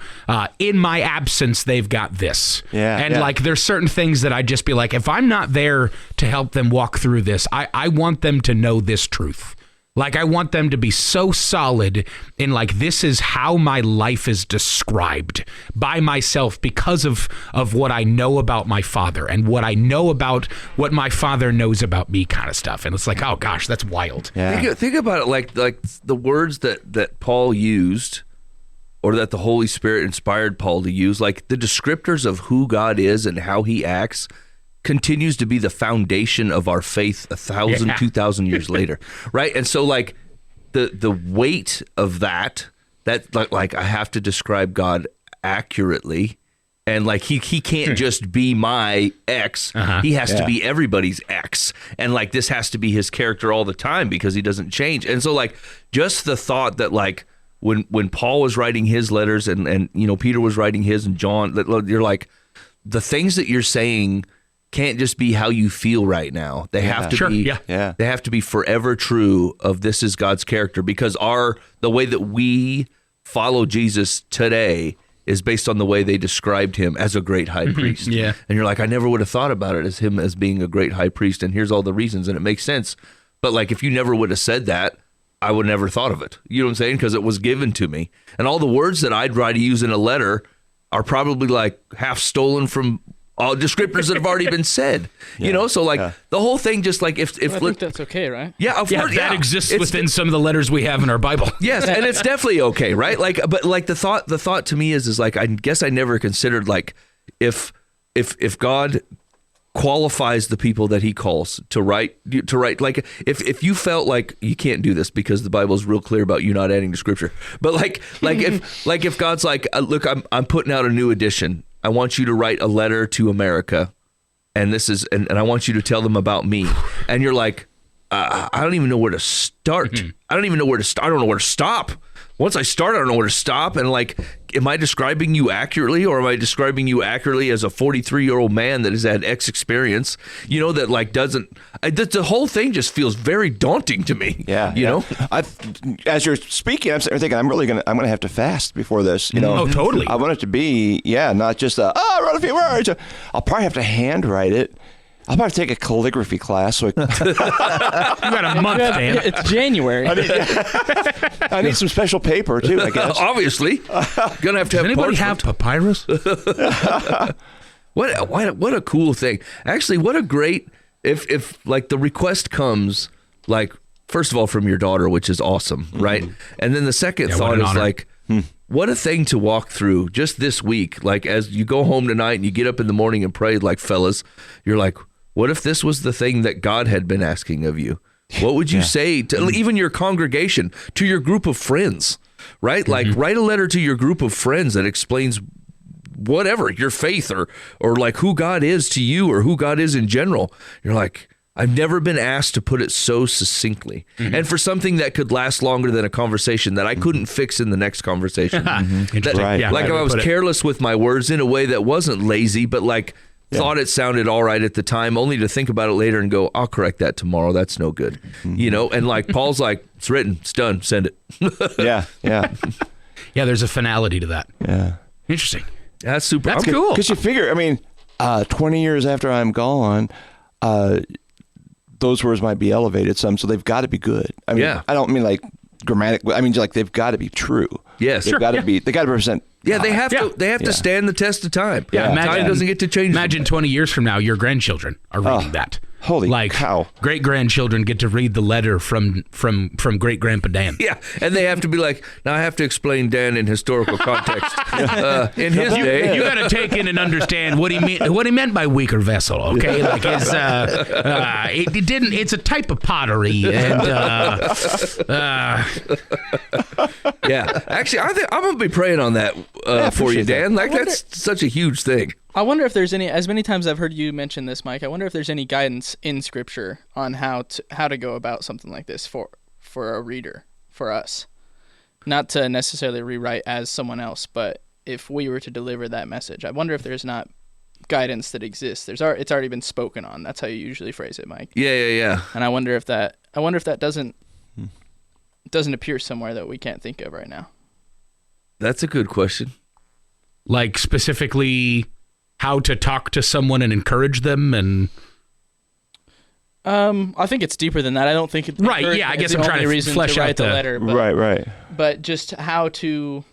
In my absence, they've got this. And like there's certain things that I'd just be like, if I'm not there to help them walk through this, I want them to know this truth. Like I want them to be so solid in like, this is how my life is described by myself because of what I know about my father and what I know about what my father knows about me kind of stuff. And it's like, oh gosh, that's wild. Yeah. Think about it like the words that Paul used or that the Holy Spirit inspired Paul to use, like the descriptors of who God is and how he acts continues to be the foundation of our faith 1,000, 2,000 years later, right? And so, like the weight of that like I have to describe God accurately, and like he can't just be my ex. He has to be everybody's ex, and like this has to be his character all the time because he doesn't change. And so, like just the thought that like when Paul was writing his letters and Peter was writing his and John, that you're like the things that you're saying can't just be how you feel right now. They have to be they have to be forever true of this is God's character, because the way that we follow Jesus today is based on the way they described him as a great high priest. And you're like, I never would have thought about it as him as being a great high priest, and here's all the reasons, and it makes sense. But like if you never would have said that, I would never thought of it. You know what I'm saying? Because it was given to me. And all the words that I'd try to use in a letter are probably like half stolen from all descriptors that have already been said, so like the whole thing, just like if I think that's okay, right? That exists within some of the letters we have in our Bible. Yes, and it's definitely okay, right? Like, but like the thought to me is like I guess I never considered like if God qualifies the people that he calls to write like if you felt like you can't do this because the Bible is real clear about you not adding to scripture, but like if God's like, look, I'm putting out a new edition. I want you to write a letter to America, and this is and I want you to tell them about me. And you're like, I don't even know where to start. I don't even know where to start. I don't know where to stop. Once I start, I don't know where to stop. And like, am I describing you accurately, or am I describing you accurately as a 43-year-old man that has had X experience, that like doesn't, the whole thing just feels very daunting to me. You know? As you're speaking, I'm thinking I'm going to have to fast before this, Oh, totally. I want it to be, not just I wrote a few words. I'll probably have to handwrite it. I'll probably take a calligraphy class. So You got a month, Dan. It's January. I need some special paper too, I guess. Obviously, gonna have to have. Does anybody have papyrus? What a cool thing! Actually, what a great if like the request comes like first of all, from your daughter, which is awesome, right? And then the second thought is like, what a thing to walk through just this week. Like, as you go home tonight and you get up in the morning and pray, like, fellas, you're like, what if this was the thing that God had been asking of you? What would you say to even your congregation, to your group of friends, right? Like, write a letter to your group of friends that explains whatever, your faith or like who God is to you or who God is in general. You're like, I've never been asked to put it so succinctly. And for something that could last longer than a conversation that I couldn't fix in the next conversation. Like I was careless with my words in a way that wasn't lazy, but like thought it sounded all right at the time, only to think about it later and go, I'll correct that tomorrow. That's no good. You know, and like Paul's like, it's written, it's done, send it. Yeah, there's a finality to that. Yeah. Interesting. That's super. That's cool. Because you figure, I mean, 20 years after I'm gone, those words might be elevated some, so they've got to be good. I mean, I don't mean like grammatically. I mean, like they've got to be true. Yes, they've got to be. They got to represent. Yeah, they have to. They have to stand the test of time. Yeah, time doesn't get to change. Imagine 20 years from now, your grandchildren are reading that. Holy cow! Great grandchildren get to read the letter from great grandpa Dan. Yeah, and they have to be like, now I have to explain Dan in historical context. In his day, you got to take in and understand what he meant by weaker vessel. Okay, like his it didn't. It's a type of pottery, and yeah. Actually, I think I'm gonna be praying on that for you, Dan. Like that's such a huge thing. I wonder if there's any, as many times I've heard you mention this, Mike, I wonder if there's any guidance in Scripture on how to go about something like this for a reader, for us. Not to necessarily rewrite as someone else, but if we were to deliver that message. I wonder if there's not guidance that exists. It's already been spoken on. That's how you usually phrase it, Mike. Yeah. And I wonder if that doesn't appear somewhere that we can't think of right now. That's a good question. Like specifically how to talk to someone and encourage them, and I think it's deeper than that. I don't think it's right. Yeah, I guess I'm trying to flesh out the letter. But, right. But just how to,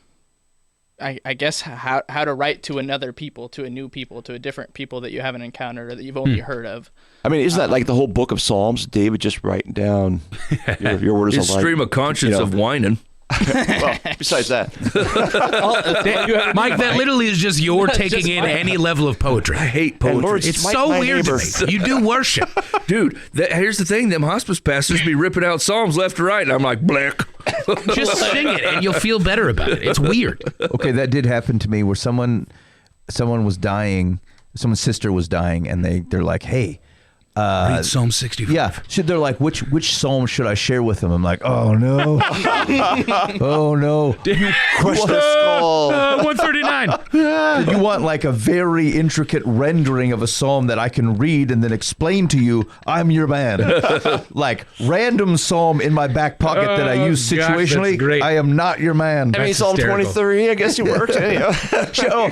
I guess how to write to another people, to a new people, to a different people that you haven't encountered or that you've only heard of. I mean, isn't that like the whole book of Psalms? David just writing down your words his of life. Stream of conscience of whining. Well, besides that, Mike, that literally is just your taking in any level of poetry. I hate poetry. Lord, It's so weird to me. You do worship. Dude, here's the thing. Them hospice pastors be ripping out Psalms left and right, and I'm like, blech. Just sing it, and you'll feel better about it. It's weird. Okay, that did happen to me where someone was dying, someone's sister was dying, and they're like, hey, read Psalm 65. Yeah, they're like, which psalm should I share with them? I'm like, oh no, oh no. crush the skull. 139. You want like a very intricate rendering of a psalm that I can read and then explain to you, I'm your man. Like random psalm in my back pocket that I use situationally. Gosh, great. I am not your man. I mean, Psalm hysterical. 23. I guess you worked. Anyhow.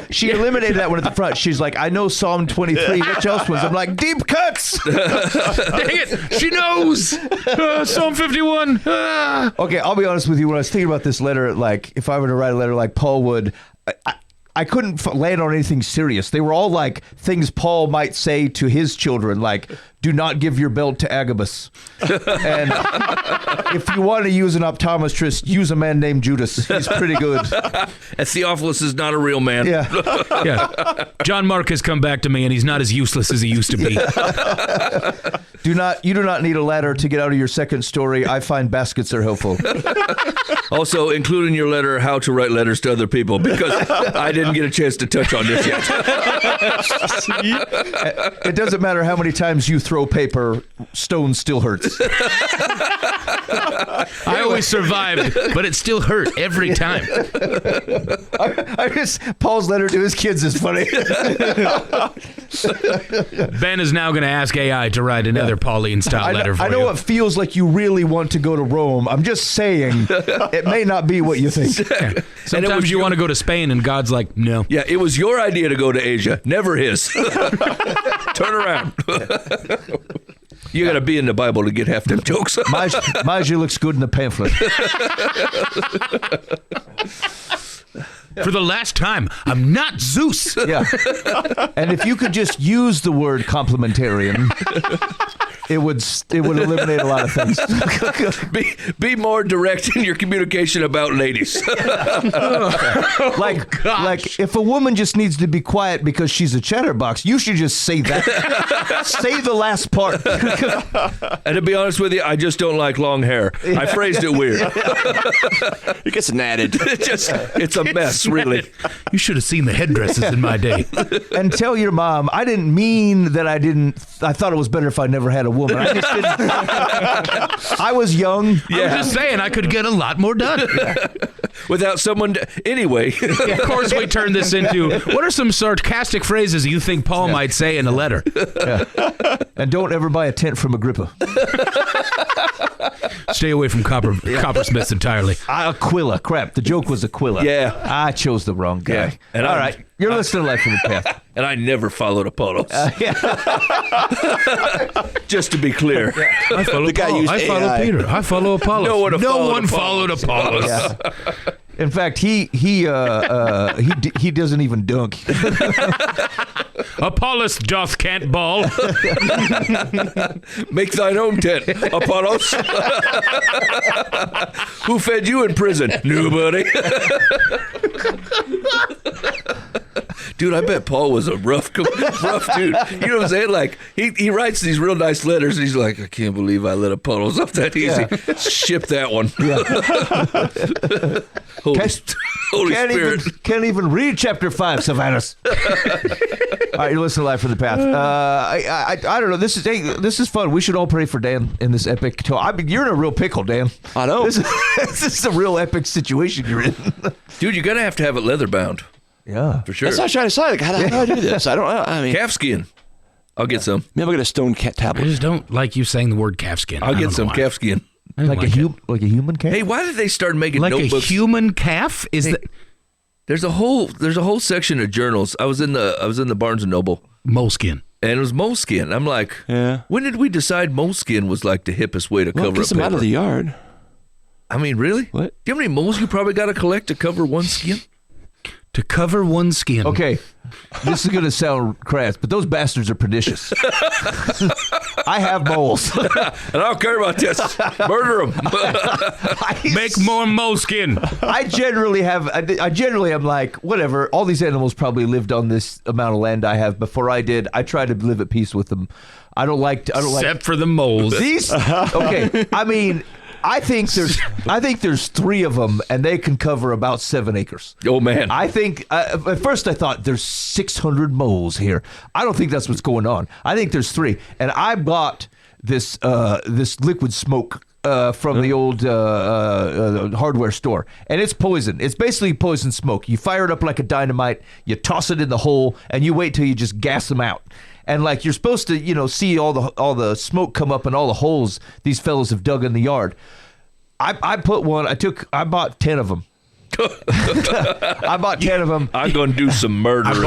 She eliminated that one at the front. She's like, I know Psalm 23. Which else was? I'm like, deep cuts. Dang it. She knows. Psalm 51. Okay, I'll be honest with you. When I was thinking about this letter, like if I were to write a letter like Paul would, I couldn't land on anything serious. They were all like things Paul might say to his children, like, do not give your belt to Agabus. And if you want to use an optometrist, use a man named Judas. He's pretty good. And Theophilus is not a real man. Yeah. John Mark has come back to me, and he's not as useless as he used to be. You do not need a ladder to get out of your second story. I find baskets are helpful. Also, include in your letter how to write letters to other people, because I didn't get a chance to touch on this yet. It doesn't matter how many times you throw paper, stone still hurts. I always survived, but it still hurt every time. Paul's letter to his kids is funny. Ben is now going to ask AI to write another Pauline-style letter for you. I know it feels like you really want to go to Rome. I'm just saying it may not be what you think. Yeah. Sometimes you want to go to Spain, and God's like, no. Yeah, it was your idea to go to Asia, never his. Turn around. You got to be in the Bible to get half them jokes. Maju looks good in the pamphlet. For the last time, I'm not Zeus. Yeah. And if you could just use the word complementarian. it would eliminate a lot of things. Be more direct in your communication about ladies. Like if a woman just needs to be quiet because she's a chatterbox, you should just say that. Say the last part. And to be honest with you, I just don't like long hair. I phrased it weird. It gets natted. It's a mess, really. You should have seen the headdresses in my day. And tell your mom, I didn't mean that I thought it was better if I never had a woman. I just didn't. I was young. I was just saying I could get a lot more done. Without someone anyway. Of course, we turned this into, what are some sarcastic phrases you think Paul might say in a letter? Yeah. And don't ever buy a tent from Agrippa. Stay away from coppersmiths entirely. Aquila. Crap. The joke was Aquila. Yeah. I chose the wrong guy. Yeah. And all right. You're listening to Life from the Path. And I never followed Apollos. Just to be clear. I follow Paul. I follow Peter. I follow Apollos. No one followed Apollos. Yeah. In fact, he doesn't even dunk. Apollos doth can't ball. Make thine own tent, Apollos. Who fed you in prison? Nobody. Dude, I bet Paul was a rough dude. You know what I'm saying? Like, he writes these real nice letters, and he's like, I can't believe I let Apollos off that easy. Yeah. Ship that one. Yeah. Holy Spirit. Can't even read chapter 5, Sylvanus. All right, you're listening to Life from the Path. I don't know. This is fun. We should all pray for Dan in this epic talk. I mean, you're in a real pickle, Dan. I know. This is a real epic situation you're in. Dude, you're going to have it leather bound. Yeah. For sure. That's what I was trying to say. Like, how do I do this? I mean, calf skin. I'll get some. Maybe I'll get a stone I tablet. just don't like you saying the word calf skin. I'll get some calf skin. Like a human cat? Hey, why did they start making like notebooks? A human calf? There's a whole section of journals. I was in the Barnes and Noble. Moleskin. And it was moleskin. I'm like, yeah. When did we decide moleskin was like the hippest way to cover Gets a them paper? out of the yard. I mean, really? What? Do you know how many moles you probably got to collect to cover one skin? To cover one skin. Okay, this is going to sound crass, but those bastards are pernicious. I have moles. And I don't care about this. Murder them. Make more moleskin. I generally am like, whatever, all these animals probably lived on this amount of land I have before I did. I try to live at peace with them. Except for the moles. These, okay, I mean, I think there's 3 of them, and they can cover about 7 acres. Oh man! I think at first I thought there's 600 moles here. I don't think that's what's going on. I think there's 3, and I bought this liquid smoke from the old hardware store, and it's poison. It's basically poison smoke. You fire it up like a dynamite, you toss it in the hole, and you wait till you just gas them out. And like you're supposed to, see all the smoke come up in all the holes these fellows have dug in the yard. I bought 10 of them. I bought 10 of them. I'm going to do some murdering.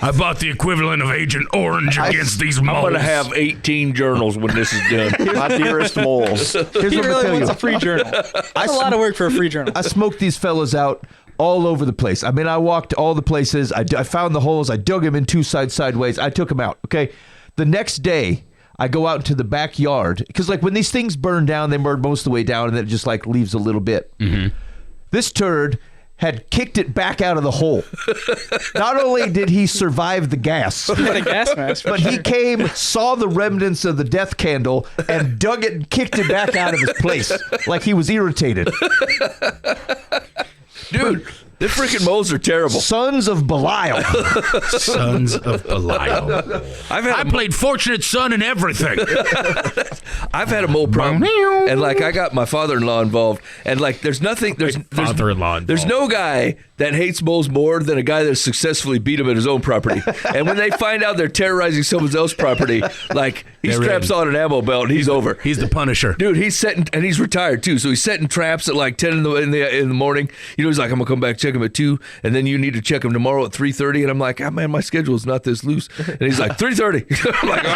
I bought the equivalent of Agent Orange against these moles. I'm going to have 18 journals when this is done. My dearest moles. Here's what He I'm really telling wants you. a free journal. That's a lot of work for a free journal. I smoked these fellas out all over the place. I mean, I walked all the places. I found the holes. I dug them in 2 sideways. I took them out. Okay. The next day, I go out into the backyard because, like, when these things burn down, they burn most of the way down, and then it just like leaves a little bit. Mm-hmm. This turd had kicked it back out of the hole. Not only did he survive the gas, What a gas mask. but he came, saw the remnants of the death candle, and dug it and kicked it back out of his place like he was irritated. Dude, the freaking moles are terrible. Sons of Belial. Sons of Belial. I played Fortunate Son in everything. I've had a mole problem, and like I got my father-in-law involved, and like there's father-in-law there's no guy that hates moles more than a guy that successfully beat him at his own property. And when they find out they're terrorizing someone else's property, like he straps on an ammo belt and he's over. He's the Punisher. Dude, he's setting, and he's retired too, so he's setting traps at like 10 in the morning. He's like, I'm gonna come back check check them at 2, and then you need to check them tomorrow at 3:30. And I'm like, oh, man, my schedule is not this loose. And he's like, 3:30. I'm like, all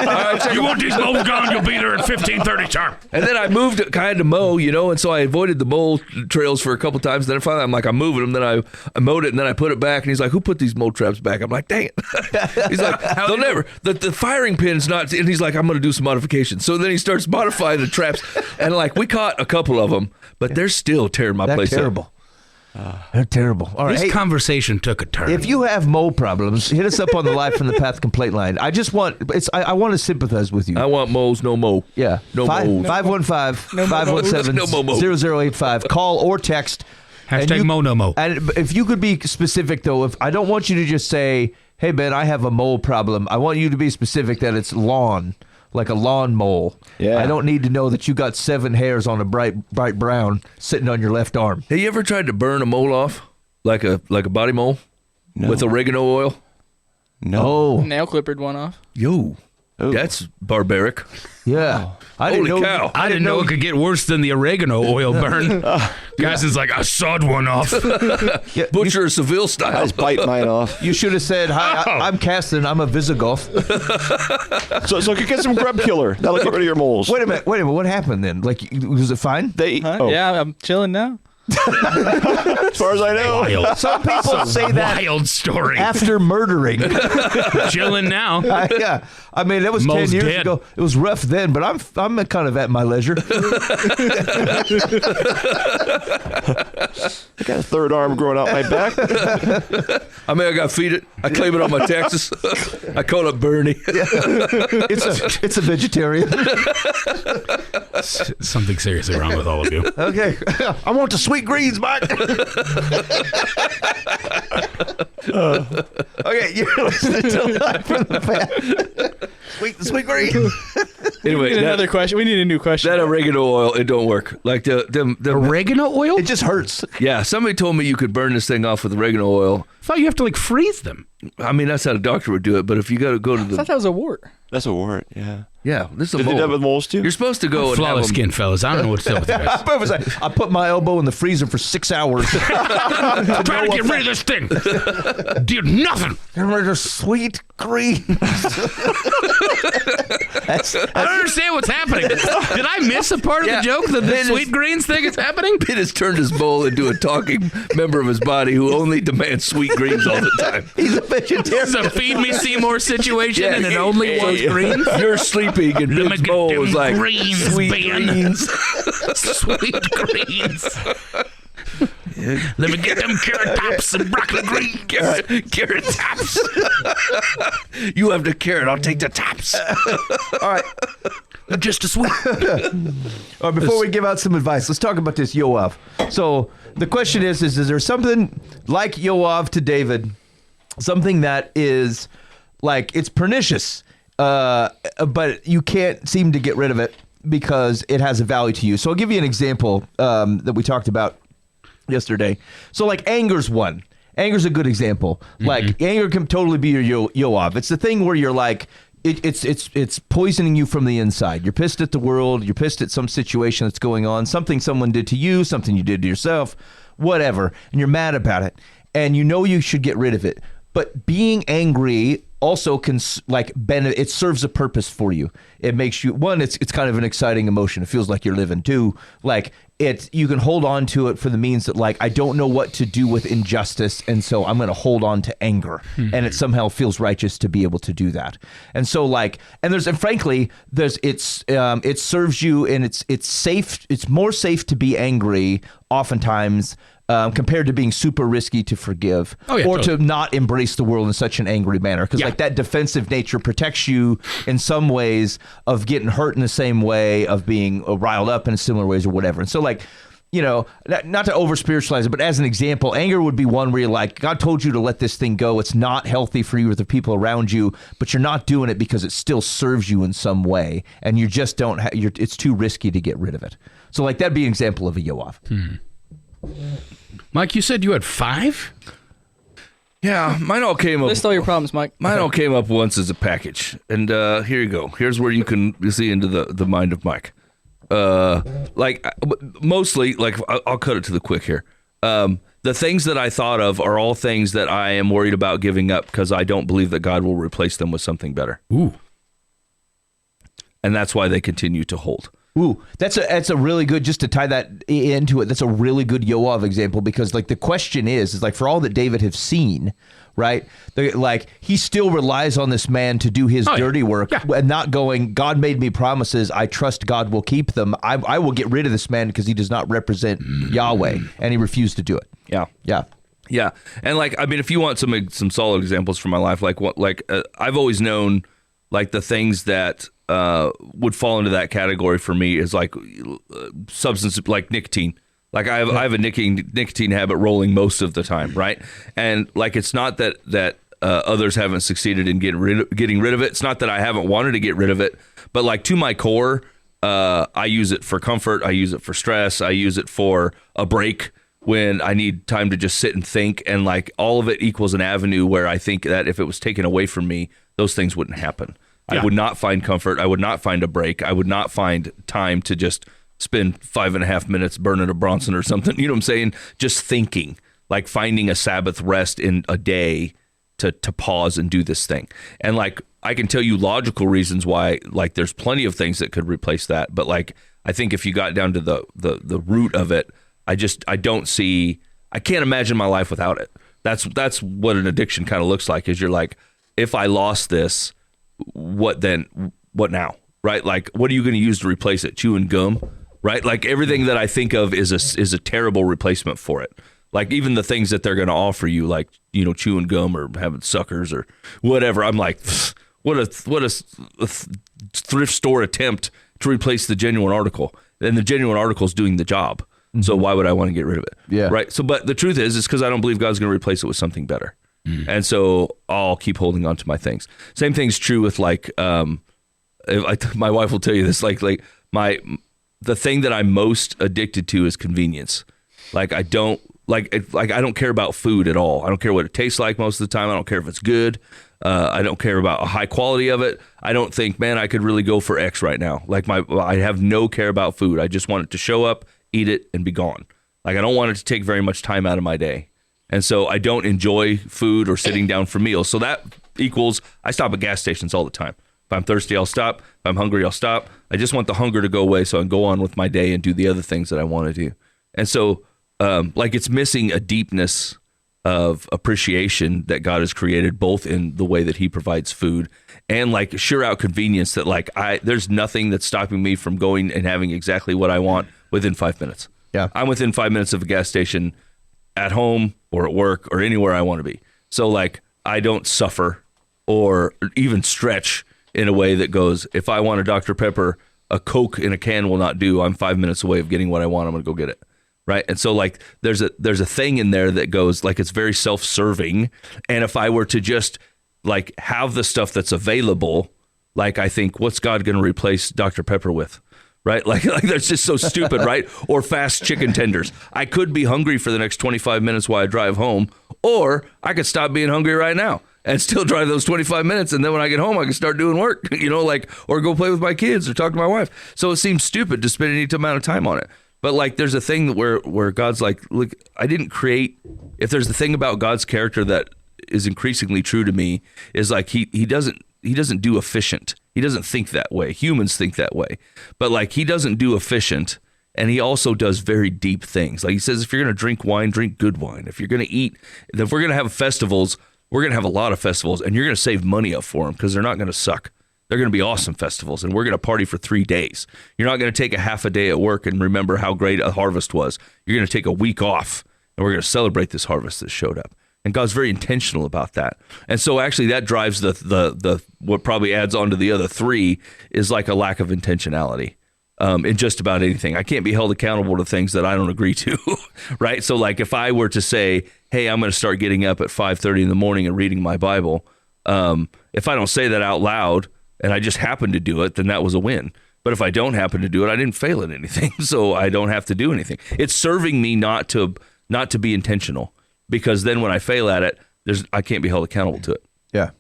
right, check You 'em. want these moles gone? You'll be there at 15:30 sharp. And then I moved it kind of mow, and so I avoided the mole trails for a couple times. Then finally, I'm like, I'm moving them. Then I mowed it, and then I put it back. And he's like, who put these mole traps back? I'm like, dang it. He's like, they'll never. The firing pin's not. And he's like, I'm going to do some modifications. So then he starts modifying the traps, and like we caught a couple of them, but they're still tearing my place terrible. They're terrible. All right. This Hey, conversation took a turn. if you have mole problems, hit us up on the Live from the Path complaint line. I just want I want to sympathize with you. I want moles, no mo. Yeah. No moles. 515-517-0085. Call or text. And Hashtag Mo No Mo. And if you could be specific, though, if I don't want you to just say, hey, Ben, I have a mole problem. I want you to be specific that it's lawn, like a lawn mole. Yeah. I don't need to know that you got 7 hairs on a bright brown sitting on your left arm. Hey, you ever tried to burn a mole off, like a body mole, with oregano oil? No. Oh, Nail clippered one off. Yo, that's barbaric. yeah. I didn't Holy know. cow. I didn't know it could get worse than the oregano oil burn. Guys is like, I sawed one off. Yeah, Butcher Seville I style. just bite mine off. you should have said, hi, I'm Caston. I'm a Visigoth. So get some grub killer. That'll get rid of your moles. Wait a minute. What happened then? Like, was it fine? They, Huh? Yeah, I'm chilling now. as far as I know. Wild. Some people say that Wild story. after murdering. Chilling now. Yeah, I mean that was Mole's 10 years dead. ago. It was rough then, but I'm kind of at my leisure. I got a third arm growing out my back. I mean, I got to feed it. I claim it on my taxes. I call it Bernie. It's a vegetarian. Something seriously wrong with all of you. Okay, I want the sweet greens, Mike. Okay, you're listening to Live from the Path. Sweet greens. Anyway, We need another question. We need a new question. that oregano oil, it don't work. Like the Oregano oil? It just hurts. yeah, somebody told me you could burn this thing off with oregano oil. I thought you have to like freeze them. I mean, that's how a doctor would do it. But if you got to go to I thought the that was a wart. That's a wart, yeah. this is a Did they do that with mole. moles too? You're supposed to go and Flawless have 'em- skin, fellas. I don't know what's up with you guys. I put my elbow in the freezer for 6 hours. I'm trying to get rid of this thing. Did nothing. They're sweet greens. I don't understand what's happening. Did I miss a part of the joke that the sweet greens thing is happening? Pitt has turned his bowl into a talking member of his body who only demands sweet greens all the time. He's a vegetarian. It's a feed me Seymour situation and it only wants greens? You're sleeping and Let me Pitt's get bowl them is like greens, sweet Ben. greens. Sweet greens. Let me get them carrot tops and broccoli greens. Carrot tops. You have the carrot. I'll take the tops. All right. Just a sweet. All right, before we give out some advice, let's talk about this Joab. So the question is there something like Joab to David, something that is like it's pernicious, but you can't seem to get rid of it because it has a value to you. So I'll give you an example that we talked about yesterday. So like anger's one. Anger's a good example. Like anger can totally be your Joab. It's the thing where you're like, it's poisoning you from the inside. You're pissed at the world. You're pissed at some situation that's going on, something someone did to you, something you did to yourself, whatever, and you're mad about it, and you know you should get rid of it. But being angry also can it serves a purpose for you. It makes you it's kind of an exciting emotion. It feels like you're living. Two, like you can hold on to it for the means that like I don't know what to do with injustice, and so I'm going to hold on to anger, and it somehow feels righteous to be able to do that. And so like frankly it serves you, and it's safe. It's more safe to be angry oftentimes. Compared to being super risky to forgive to not embrace the world in such an angry manner. Because like that defensive nature protects you in some ways of getting hurt in the same way, of being riled up in similar ways or whatever. And so like, you know, not to over spiritualize it, but as an example, anger would be one where you're like, God told you to let this thing go. It's not healthy for you or the people around you, but you're not doing it because it still serves you in some way. And you just don't it's too risky to get rid of it. So like that'd be an example of a Joab. Mike, you said you had 5? Yeah, mine all came up. List all your problems, Mike. Mine all came up once as a package, and here you go. Here's where you can see into the mind of Mike. Mostly, like I'll cut it to the quick here. the things that I thought of are all things that I am worried about giving up because I don't believe that God will replace them with something better. Ooh. And that's why they continue to hold. Ooh, that's a really good, just to tie that into it, that's a really good Joab example, because like the question is like, for all that David have seen, right? Like he still relies on this man to do his dirty work and not going, God made me promises, I trust God will keep them. I will get rid of this man because he does not represent Yahweh, and he refused to do it. Yeah. Yeah. Yeah. And like, I mean, if you want some solid examples from my life, I've always known like the things that would fall into that category for me is like substance, like nicotine. Like I have a nicotine habit rolling most of the time, right? And like it's not that others haven't succeeded in getting rid of it. It's not that I haven't wanted to get rid of it, but like to my core, I use it for comfort. I use it for stress. I use it for a break when I need time to just sit and think. And like all of it equals an avenue where I think that if it was taken away from me, those things wouldn't happen. I would not find comfort. I would not find a break. I would not find time to just spend 5.5 minutes burning a Bronson or something. You know what I'm saying? Just thinking, like finding a Sabbath rest in a day to pause and do this thing. And like, I can tell you logical reasons why, like there's plenty of things that could replace that. But like, I think if you got down to the root of it, I can't imagine my life without it. That's what an addiction kind of looks like, is you're like, if I lost this, what then? What now? Right? Like, what are you going to use to replace it? Chewing gum? Right? Like everything that I think of is a terrible replacement for it. Like even the things that they're going to offer you, like, you know, chewing gum or having suckers or whatever. I'm like, what a thrift store attempt to replace the genuine article. And the genuine article is doing the job. Mm-hmm. So why would I want to get rid of it? Yeah. Right. So, but the truth is because I don't believe God's going to replace it with something better. And so I'll keep holding on to my things. Same thing's true with like, my wife will tell you this, like the thing that I'm most addicted to is convenience. Like I don't care about food at all. I don't care what it tastes like most of the time. I don't care if it's good. I don't care about a high quality of it. I don't think, man, I could really go for X right now. Like I have no care about food. I just want it to show up, eat it, and be gone. Like I don't want it to take very much time out of my day. And so I don't enjoy food or sitting down for meals. So that equals I stop at gas stations all the time. If I'm thirsty, I'll stop. If I'm hungry, I'll stop. I just want the hunger to go away so I can go on with my day and do the other things that I want to do. And so like it's missing a deepness of appreciation that God has created, both in the way that he provides food and like sure out convenience that like there's nothing that's stopping me from going and having exactly what I want within 5 minutes. Yeah. I'm within 5 minutes of a gas station at home or at work or anywhere I want to be. So like I don't suffer or even stretch in a way that goes, if I want a Dr. Pepper, a Coke in a can will not do. I'm 5 minutes away of getting what I want. I'm going to go get it. Right. And so like there's a thing in there that goes like it's very self-serving. And if I were to just like have the stuff that's available, like I think what's God going to replace Dr. Pepper with? Right? Like that's just so stupid, right? Or fast chicken tenders. I could be hungry for the next 25 minutes while I drive home, or I could stop being hungry right now and still drive those 25 minutes. And then when I get home, I can start doing work, you know, like, or go play with my kids or talk to my wife. So it seems stupid to spend any amount of time on it. But like, there's a thing where God's like, look, I didn't create, if there's the thing about God's character that is increasingly true to me is like, he doesn't do efficient. He doesn't think that way. Humans think that way. But like he doesn't do efficient, and he also does very deep things. Like he says, if you're going to drink wine, drink good wine. If you're going to eat, if we're going to have festivals, we're going to have a lot of festivals, and you're going to save money up for them because they're not going to suck. They're going to be awesome festivals, and we're going to party for 3 days. You're not going to take a half a day at work and remember how great a harvest was. You're going to take a week off, and we're going to celebrate this harvest that showed up. And God's very intentional about that. And so actually that drives the what probably adds on to the other three is like a lack of intentionality in just about anything. I can't be held accountable to things that I don't agree to, right? So like if I were to say, hey, I'm going to start getting up at 5:30 in the morning and reading my Bible, if I don't say that out loud and I just happen to do it, then that was a win. But if I don't happen to do it, I didn't fail at anything, so I don't have to do anything. It's serving me not to be intentional. Because then when I fail at it, I can't be held accountable to it. Yeah.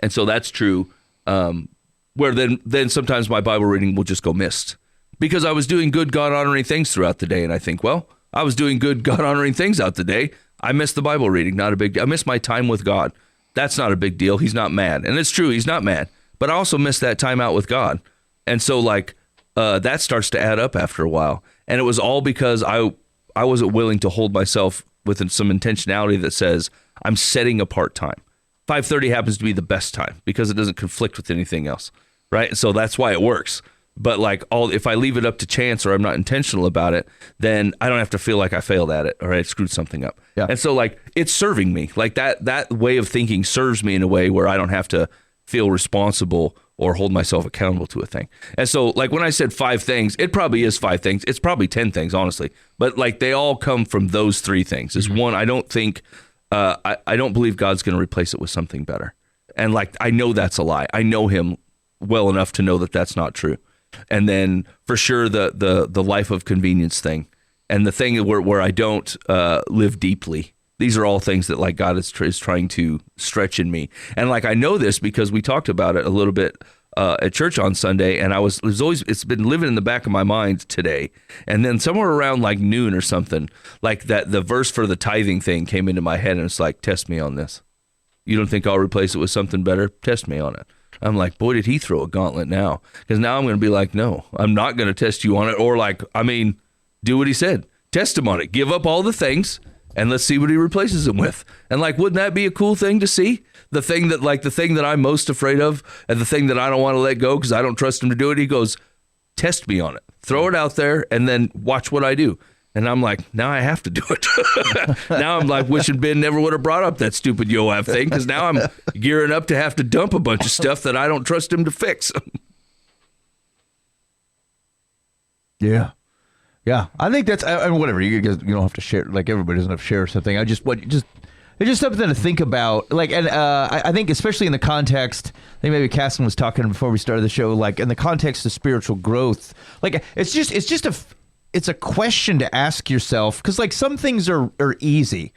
And so that's true. Where then sometimes my Bible reading will just go missed. Because I was doing good God-honoring things throughout the day. And I think, well, I was doing good God-honoring things out the day. I miss the Bible reading, not a big deal. I miss my time with God. That's not a big deal. He's not mad. And it's true, he's not mad. But I also miss that time out with God. And so like that starts to add up after a while. And it was all because I wasn't willing to hold myself with some intentionality that says I'm setting apart time. 5:30 happens to be the best time because it doesn't conflict with anything else, right? So that's why it works. But like if I leave it up to chance or I'm not intentional about it, then I don't have to feel like I failed at it or I screwed something up. Yeah. And so like it's serving me. Like that way of thinking serves me in a way where I don't have to feel responsible or hold myself accountable to a thing. And so like when I said 5 things, it probably is 5 things. It's probably 10 things, honestly. But like they all come from those 3 things. It's one, I don't think, I don't believe God's going to replace it with something better. And like, I know that's a lie. I know him well enough to know that that's not true. And then for sure, the life of convenience thing and the thing where I don't live deeply. These are all things that like God is trying to stretch in me. And like, I know this because we talked about it a little bit at church on Sunday. And it's been living in the back of my mind today. And then somewhere around like noon or something, like that, the verse for the tithing thing came into my head and it's like, test me on this. You don't think I'll replace it with something better? Test me on it. I'm like, boy, did he throw a gauntlet now? Because now I'm going to be like, no, I'm not going to test you on it. Or like, do what he said. Test him on it. Give up all the things. And let's see what he replaces him with. And like, wouldn't that be a cool thing to see? The thing that I'm most afraid of and the thing that I don't want to let go because I don't trust him to do it. He goes, test me on it. Throw it out there and then watch what I do. And I'm like, now I have to do it. Now I'm like wishing Ben never would have brought up that stupid Joab thing because now I'm gearing up to have to dump a bunch of stuff that I don't trust him to fix. Yeah. Yeah, I think that's whatever. You don't have to share. Like everybody doesn't have to share something. It's just something to think about. Like, and I think especially in the context. I think maybe Casson was talking before we started the show. Like in the context of spiritual growth. Like it's a question to ask yourself because like some things are easy.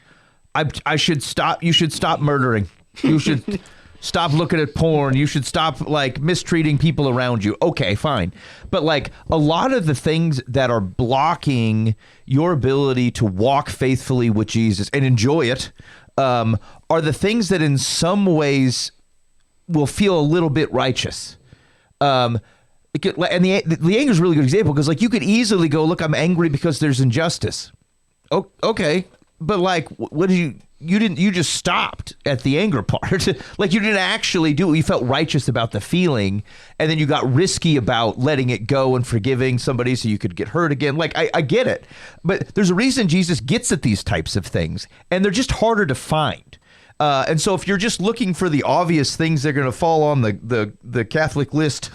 I should stop. You should stop murdering. You should. Stop looking at porn. You should stop like mistreating people around you. Okay, fine. But like a lot of the things that are blocking your ability to walk faithfully with Jesus and enjoy it are the things that in some ways will feel a little bit righteous. And the anger is a really good example because like you could easily go, look, I'm angry because there's injustice. Oh, okay. But like, what did you just stopped at the anger part. Like you didn't actually do it. You felt righteous about the feeling. And then you got risky about letting it go and forgiving somebody so you could get hurt again. Like I get it. But there's a reason Jesus gets at these types of things. And they're just harder to find. And so if you're just looking for the obvious things that are going to fall on the Catholic list,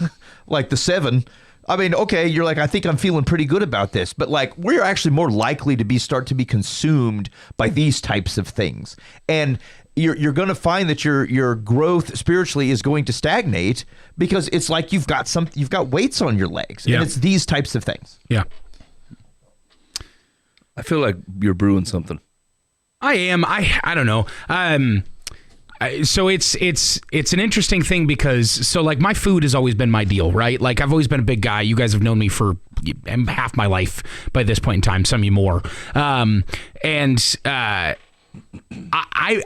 like the 7, I mean, okay, you're like, I think I'm feeling pretty good about this, but like we're actually more likely to start to be consumed by these types of things. And you're going to find that your growth spiritually is going to stagnate because it's like you've got weights on your legs. Yeah. And it's these types of things. Yeah. I feel like you're brewing something. I am. I don't know. So it's an interesting thing because like my food has always been my deal, right? Like I've always been a big guy. You guys have known me for half my life by this point in time, some of you more. I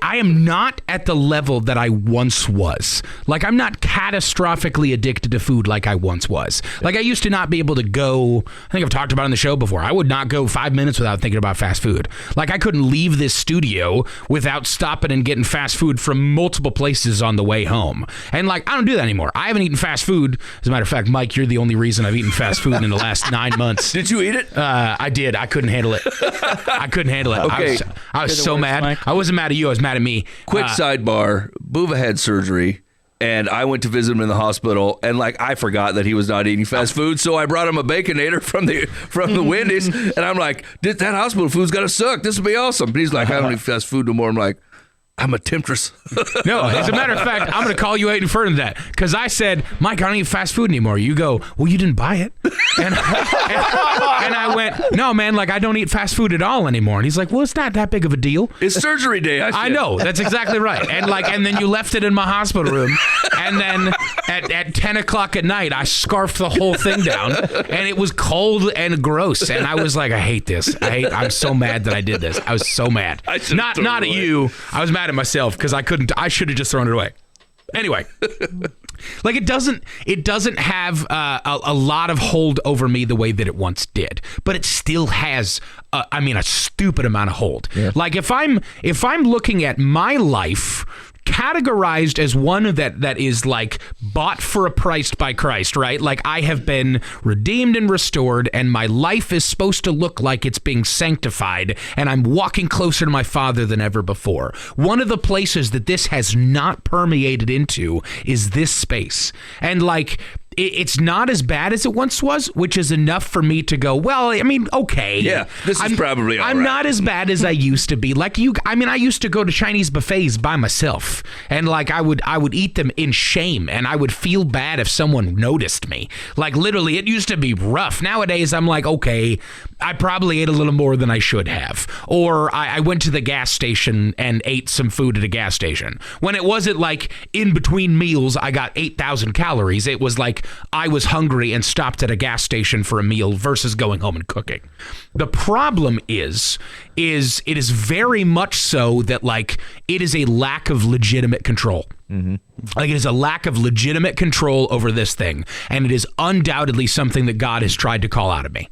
am not at the level that I once was. Like I'm not catastrophically addicted to food like I once was. Like I used to not be able to go, I think I've talked about it on the show before, I would not go 5 minutes without thinking about fast food. Like I couldn't leave this studio without stopping and getting fast food from multiple places on the way home. And like I don't do that anymore. I haven't eaten fast food. As a matter of fact, Mike, you're the only reason I've eaten fast food in the last 9 months. Did you eat it? I did. I couldn't handle it. Okay. I was so mad. Mike. I wasn't mad at you. I was mad at me. Quick sidebar, Buva had surgery, and I went to visit him in the hospital, and like I forgot that he was not eating fast food, so I brought him a Baconator from the Wendy's, and I'm like, that hospital food's got to suck. This would be awesome. But he's like, I don't eat fast food no more. I'm like, I'm a temptress. No, as a matter of fact, I'm going to call you out in front of that because I said, Mike, I don't eat fast food anymore. You go, well, you didn't buy it. And I went, no, man, like I don't eat fast food at all anymore. And he's like, well, it's not that big of a deal. It's surgery day. I know. That's exactly right. And then you left it in my hospital room. And then at 10 o'clock at night, I scarfed the whole thing down and it was cold and gross. And I was like, I hate this. I'm so mad that I did this. I was so mad. Not at you. I was mad at myself because I should have just thrown it away. Anyway, like it doesn't have a lot of hold over me the way that it once did, but it still has a stupid amount of hold. Yeah. Like if I'm looking at my life categorized as one that is like bought for a price by Christ, right? Like I have been redeemed and restored and my life is supposed to look like it's being sanctified and I'm walking closer to my Father than ever before. One of the places that this has not permeated into is this space. And like it's not as bad as it once was, which is enough for me to go, well, I mean, okay. Yeah, this is probably all right. I'm not as bad as I used to be. Like I used to go to Chinese buffets by myself, and like I would eat them in shame, and I would feel bad if someone noticed me. Like literally, it used to be rough. Nowadays, I'm like, okay, I probably ate a little more than I should have. Or I went to the gas station and ate some food at a gas station. When it wasn't like in between meals, I got 8,000 calories. It was like I was hungry and stopped at a gas station for a meal versus going home and cooking. The problem is it is very much so that like it is a lack of legitimate control. Mm-hmm. Like it is a lack of legitimate control over this thing. And it is undoubtedly something that God has tried to call out of me.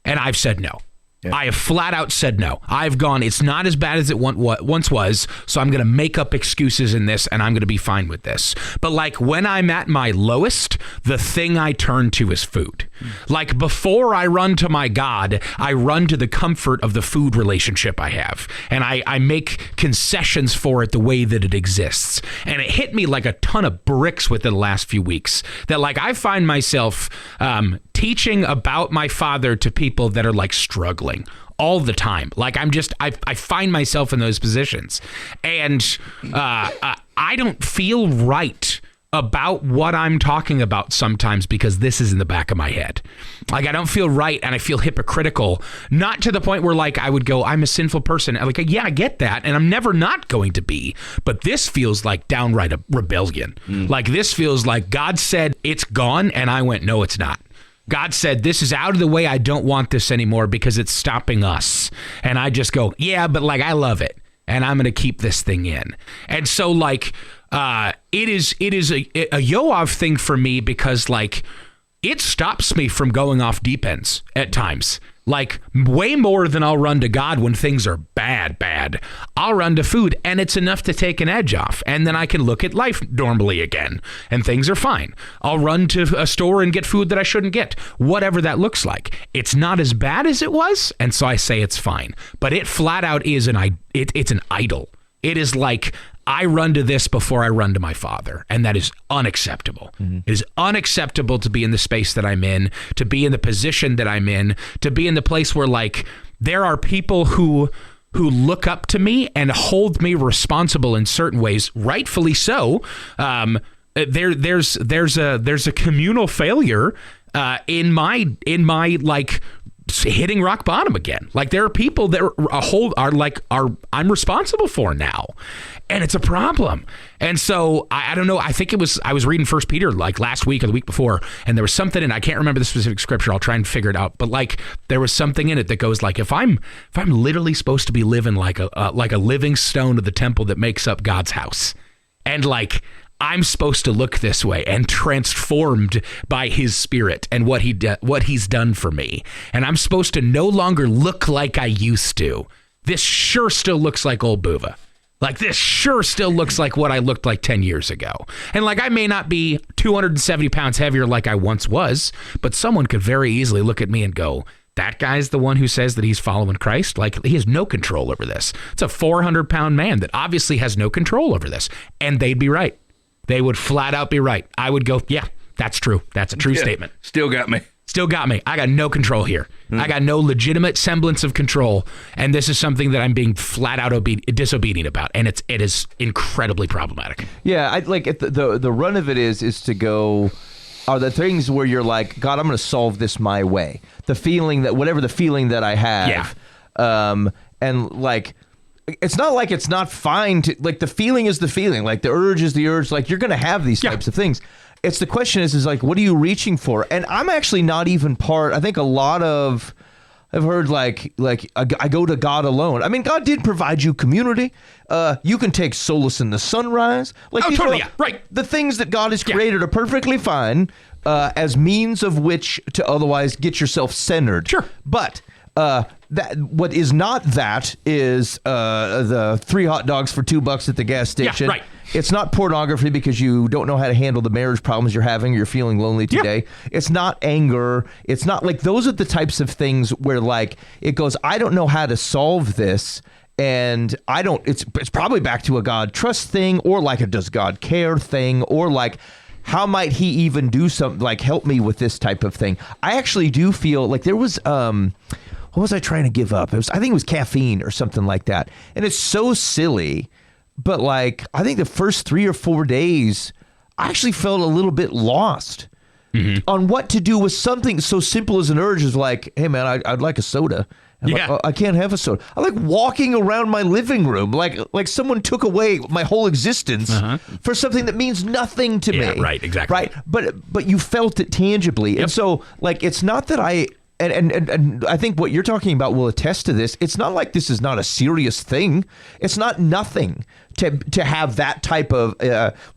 And I've said no. Yeah. I have flat out said no. I've gone, it's not as bad as it once was, so I'm going to make up excuses in this, and I'm going to be fine with this. But like when I'm at my lowest, the thing I turn to is food. Like before I run to my God, I run to the comfort of the food relationship I have. And I make concessions for it the way that it exists. And it hit me like a ton of bricks within the last few weeks that like I find myself teaching about my Father to people that are like struggling all the time. Like I find myself in those positions, and I don't feel right about what I'm talking about sometimes because this is in the back of my head. Like I don't feel right and I feel hypocritical, not to the point where like I would go, I'm a sinful person. Like, yeah, I get that. And I'm never not going to be, but this feels like downright a rebellion. Like this feels like God said it's gone. And I went, no, it's not. God said, this is out of the way. I don't want this anymore because it's stopping us. And I just go, yeah, but like, I love it. And I'm going to keep this thing in. And so like, it is a Joab thing for me because like, it stops me from going off deep ends at times. Like way more than I'll run to God when things are bad. I'll run to food and it's enough to take an edge off. And then I can look at life normally again and things are fine. I'll run to a store and get food that I shouldn't get, whatever that looks like. It's not as bad as it was. And so I say it's fine, but it flat out is it's an idol. It is like, I run to this before I run to my Father, and that is unacceptable. Mm-hmm. It is unacceptable to be in the space that I'm in, to be in the position that I'm in, to be in the place where like there are people who look up to me and hold me responsible in certain ways, rightfully so. There's a communal failure in my like hitting rock bottom again. Like there are people that I'm responsible for now. And it's a problem. And so I don't know. I think I was reading 1 Peter like last week or the week before, and there was something, and I can't remember the specific scripture. I'll try and figure it out. But like there was something in it that goes like, if I'm literally supposed to be living like a living stone of the temple that makes up God's house, and like I'm supposed to look this way and transformed by his Spirit and what he's done for me, and I'm supposed to no longer look like I used to. This sure still looks like old Buva. Like this sure still looks like what I looked like 10 years ago. And like I may not be 270 pounds heavier like I once was, but someone could very easily look at me and go, that guy's the one who says that he's following Christ. Like he has no control over this. It's a 400-pound man that obviously has no control over this. And they'd be right. They would flat out be right. I would go, yeah, that's true. That's a true statement. Still got me. Still got me. I got no control here. I got no legitimate semblance of control, and this is something that I'm being flat out disobedient about, and it is incredibly problematic. Yeah, I like the run of it is to go. Are the things where you're like, God, I'm going to solve this my way. The feeling that whatever the feeling that I have, and like. It's not like it's not fine to like the feeling is the feeling, like the urge is the urge, like you're going to have these types of things. It's the question is like, what are you reaching for? And I'm actually not even part. I think a lot of I've heard like I go to God alone. I mean, God did provide you community. You can take solace in the sunrise. Like totally, right. The things that God has created are perfectly fine as means of which to otherwise get yourself centered. Sure, but. That what is not that is the 3 hot dogs for $2 at the gas station. Yeah, right. It's not pornography because you don't know how to handle the marriage problems you're having. You're feeling lonely today. It's not anger. It's not like those are the types of things where like it goes, I don't know how to solve this. And I don't. It's probably back to a God trust thing or like a does God care thing or like. How might he even do something like help me with this type of thing? I actually do feel like there was what was I trying to give up? I think it was caffeine or something like that. And it's so silly, but like I think the first 3 or 4 days, I actually felt a little bit lost on what to do with something so simple as an urge is like, hey man, I'd like a soda. Like, oh, I can't have a soda. I like walking around my living room like someone took away my whole existence for something that means nothing to me. Right, exactly. Right, but you felt it tangibly, and so like it's not that I. And I think what you're talking about will attest to this. It's not like this is not a serious thing. It's not nothing to have that type of.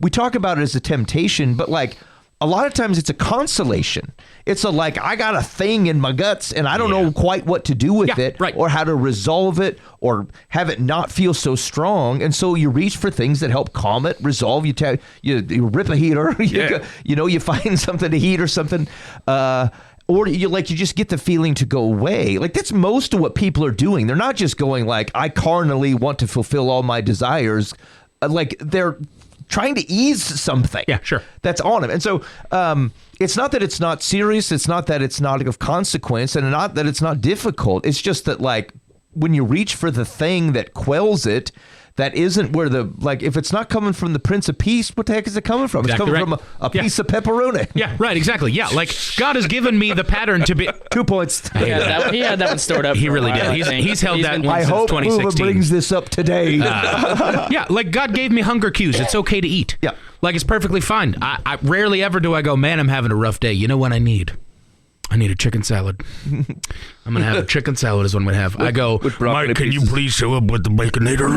We talk about it as a temptation, but like. A lot of times it's a consolation. It's a like, I got a thing in my guts and I don't know quite what to do with it or how to resolve it or have it not feel so strong. And so you reach for things that help calm it, resolve. You rip a heater, you find something to heat or something. Or you just get the feeling to go away. Like that's most of what people are doing. They're not just going like, I carnally want to fulfill all my desires. Like they're trying to ease something that's on him. And so it's not that it's not serious. It's not that it's not of consequence and not that it's not difficult. It's just that like when you reach for the thing that quells it, that isn't where if it's not coming from the Prince of Peace, what the heck is it coming from? Exactly it's coming from a piece of pepperoni. Yeah, right, exactly. Yeah, like God has given me the pattern to be 2 points. He had that one stored up. He really did. He's held that one since 2016. I hope Uva brings this up today. Like God gave me hunger cues. It's okay to eat. Yeah. Like it's perfectly fine. I rarely ever do I go, man, I'm having a rough day. You know what I need? I need a chicken salad. I'm going to have a chicken salad is what I'm going to have. I go, Mike, can you please show up with the Baconator?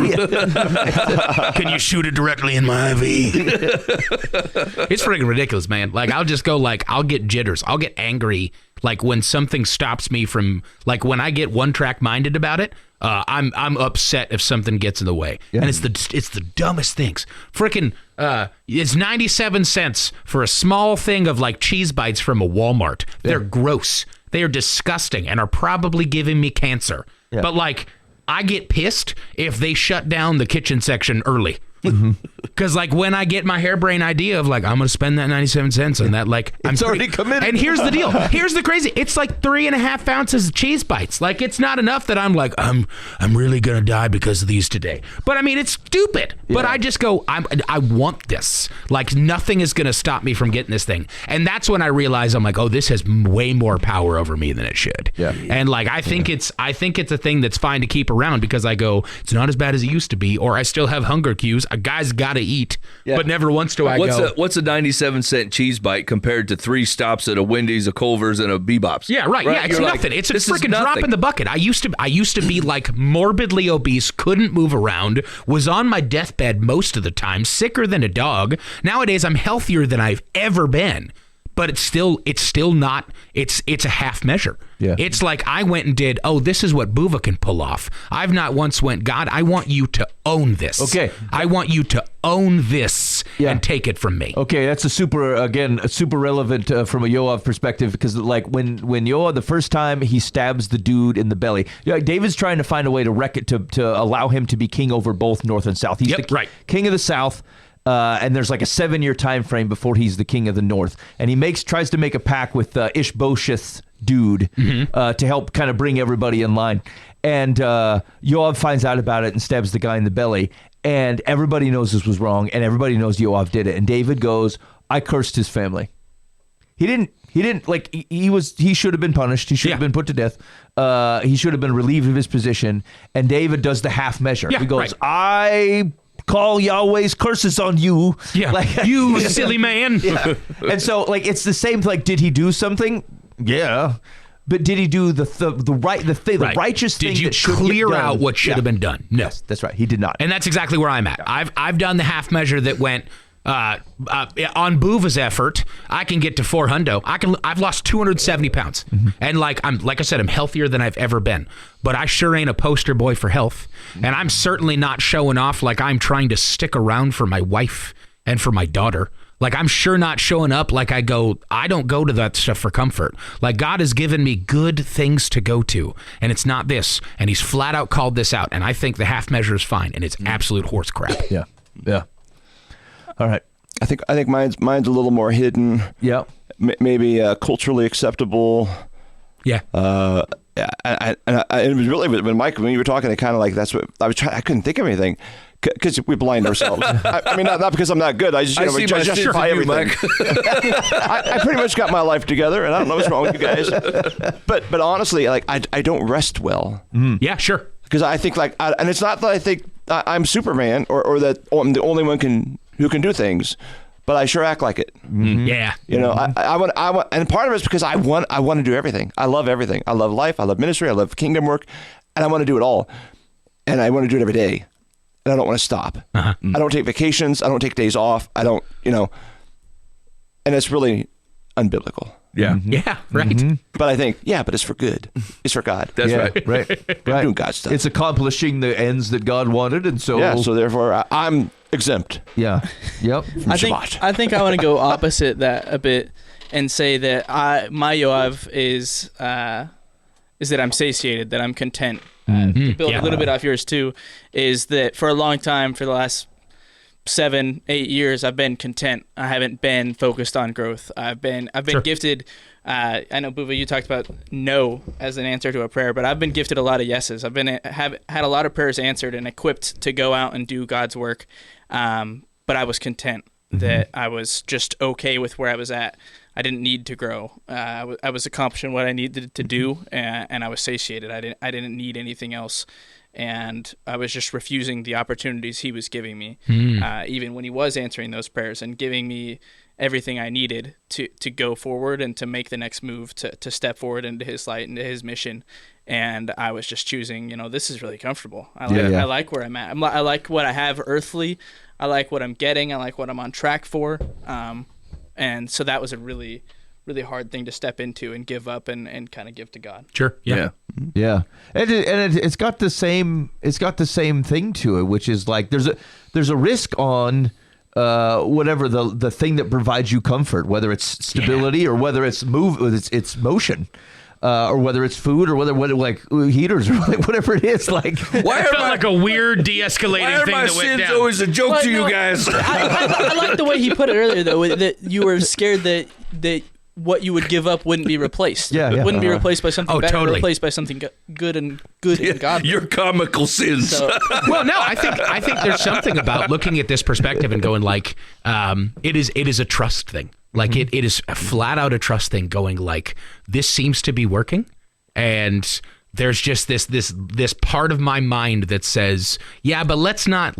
Can you shoot it directly in my IV? It's freaking ridiculous, man. Like, I'll just go, like, I'll get jitters. I'll get angry, like, when something stops me from, like, when I get one-track minded about it, I'm upset if something gets in the way. Yeah. And it's the dumbest things. Freaking, it's 97 cents for a small thing of like cheese bites from a Walmart. They're gross. They are disgusting and are probably giving me cancer. Yeah. But like, I get pissed if they shut down the kitchen section early. Because like when I get my harebrained idea of like I'm gonna spend that 97 cents on that, like it's already committed. And here's the deal. Here's the crazy. It's like 3.5 ounces of cheese bites. Like it's not enough that I'm like I'm really gonna die because of these today. But I mean it's stupid. Yeah. But I just go I want this. Like nothing is gonna stop me from getting this thing. And that's when I realize I'm like, oh, this has way more power over me than it should. Yeah. And like I think it's a thing that's fine to keep around because I go it's not as bad as it used to be, or I still have hunger cues. A guy's got to eat, but never once do I go. What's a 97-cent cheese bite compared to 3 stops at a Wendy's, a Culver's, and a Bebop's? Yeah, right. Yeah, it's nothing. It's a freaking drop in the bucket. I used to be like morbidly obese, couldn't move around, was on my deathbed most of the time, sicker than a dog. Nowadays, I'm healthier than I've ever been. But it's still not, it's a half measure. Yeah. It's like I went and did, this is what Buva can pull off. I've not once went, God, I want you to own this. Okay. I want you to own this and take it from me. Okay, that's a super relevant from a Joab perspective because like when Joab, the first time he stabs the dude in the belly, David's trying to find a way to wreck it to allow him to be king over both north and south. He's the king of the south. and there's like a 7-year time frame before he's the king of the north. And he tries to make a pact with Ishbosheth's dude to help kind of bring everybody in line. And Joab finds out about it and stabs the guy in the belly. And everybody knows this was wrong, and everybody knows Joab did it. And David goes, I cursed his family. He didn't like he should have been punished. He should have been put to death. He should have been relieved of his position. And David does the half measure. He goes, I call Yahweh's curses on you. Yeah. Like, you silly man. Yeah. And so like it's the same, like, did he do something? Yeah. But did he do the righteous thing? Did you clear out what should have been done? No. Yes, that's right. He did not. And that's exactly where I'm at. I've done the half measure that went on Buva's effort. I can get to 400. I've lost 270 pounds, and like I said, I'm healthier than I've ever been. But I sure ain't a poster boy for health, and I'm certainly not showing off like I'm trying to stick around for my wife and for my daughter. Like, I'm sure not showing up like I don't go to that stuff for comfort. Like, God has given me good things to go to, and it's not this. And he's flat out called this out, and I think the half measure is fine, and it's absolute horse crap. Yeah. All right. I think mine's a little more hidden. Yeah. Maybe culturally acceptable. Yeah. And it was really when Mike, when you were talking, it kind of like that's what I was trying. I couldn't think of anything because we blind ourselves. I mean, not because I'm not good. I just we justify everything. I pretty much got my life together, and I don't know what's wrong with you guys. But honestly, like I don't rest well. Yeah, sure. Because I think and it's not that I think I'm Superman or that I'm the only one who can do things. But I sure act like it. Yeah. You know, I want, and part of it is because I want to do everything. I love everything. I love life. I love ministry. I love kingdom work, and I want to do it all. And I want to do it every day. And I don't want to stop. I don't take vacations. I don't take days off. I don't, and it's really unbiblical. Yeah. Yeah. Right. But I think, but it's for good. It's for God. That's right. Right. I'm doing God's stuff. It's accomplishing the ends that God wanted, and so so therefore I'm exempt. Yeah. Yep. From Shabbat. I think I want to go opposite that a bit and say that my Yoav is that I'm satiated, that I'm content. To build a little bit off yours too, is that for a long time, for the last 7-8 years, I've been content. I haven't been focused on growth. I've been gifted. I know, Buva, you talked about no as an answer to a prayer, but I've been gifted a lot of yeses. I've had a lot of prayers answered and equipped to go out and do God's work. But I was content that I was just okay with where I was at. I didn't need to grow. I was accomplishing what I needed to do, and I was satiated. I didn't need anything else. And I was just refusing the opportunities he was giving me, even when he was answering those prayers and giving me everything I needed to go forward and to make the next move, to step forward into his light, into his mission. And I was just choosing, this is really comfortable. I like where I'm at. I like what I have earthly. I like what I'm getting. I like what I'm on track for. And so that was a really, really hard thing to step into and give up and kind of give to God. Sure. Yeah. Yeah. And it's got the same thing to it, which is like there's a risk on whatever the thing that provides you comfort, whether it's stability or whether it's it's motion. Or whether it's food or whether like heaters or like whatever it is, like why felt like a weird de-escalating thing that went down. Always a joke to you guys. I like the way he put it earlier, though, that you were scared that what you would give up wouldn't be replaced. It wouldn't be replaced by something better. Totally. Replaced by something good and godly. Your comical sins. So, Well, no, I think there's something about looking at this perspective and going like, it is a trust thing. Like it is flat out a trust thing going like, this seems to be working. And there's just this part of my mind that says, yeah, but let's not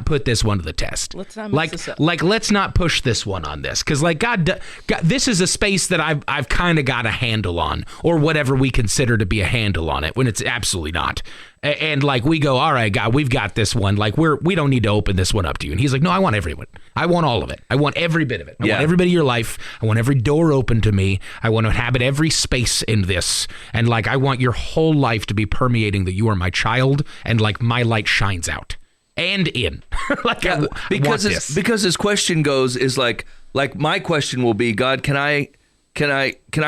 put this one to the test. Let's not mess this up. Like let's not push this one on this. Cause like God, this is a space that I've kind of got a handle on, or whatever we consider to be a handle on it, when it's absolutely not. And like we go, all right, God, we've got this one. Like we don't need to open this one up to you. And he's like, no, I want everyone. I want all of it. I want every bit of it. I want every bit of your life. I want every door open to me. I want to inhabit every space in this. And like, I want your whole life to be permeating that you are my child, and like my light shines out and in. Like, because his question is like my question will be, God, can I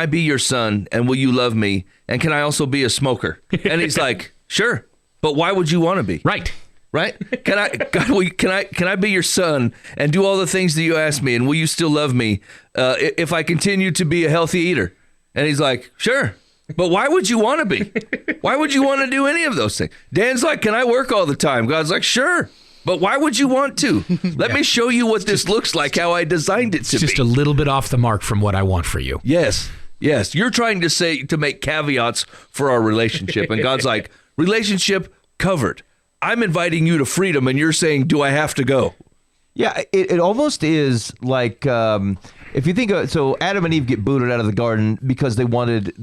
be your son, and will you love me, and can I also be a smoker? And he's like, sure, but why would you want to be? Right. right? Can I be your son and do all the things that you ask me? And will you still love me if I continue to be a healthy eater? And he's like, sure. But why would you want to be? Why would you want to do any of those things? Dan's like, can I work all the time? God's like, sure. But why would you want to? Let me show you what this looks like, how I designed it to be. Just a little bit off the mark from what I want for you. Yes. You're trying to make caveats for our relationship. And God's like, relationship covered. I'm inviting you to freedom, and you're saying, do I have to go? Yeah, it almost is like if you think of so Adam and Eve get booted out of the garden because they wanted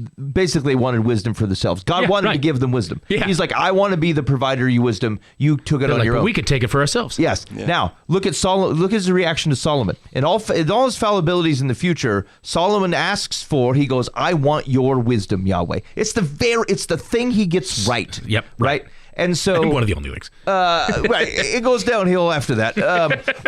wisdom for themselves. God wanted to give them wisdom. Yeah. He's like, I want to be the provider of you wisdom. You took it on your own. We could take it for ourselves. Yes. Yeah. Now look at Look at his reaction to Solomon. In all his fallibilities in the future, Solomon asks for. He goes, I want your wisdom, Yahweh. It's the thing he gets right. Yep. Right. And so I think one of the only things. Right, it goes downhill after that.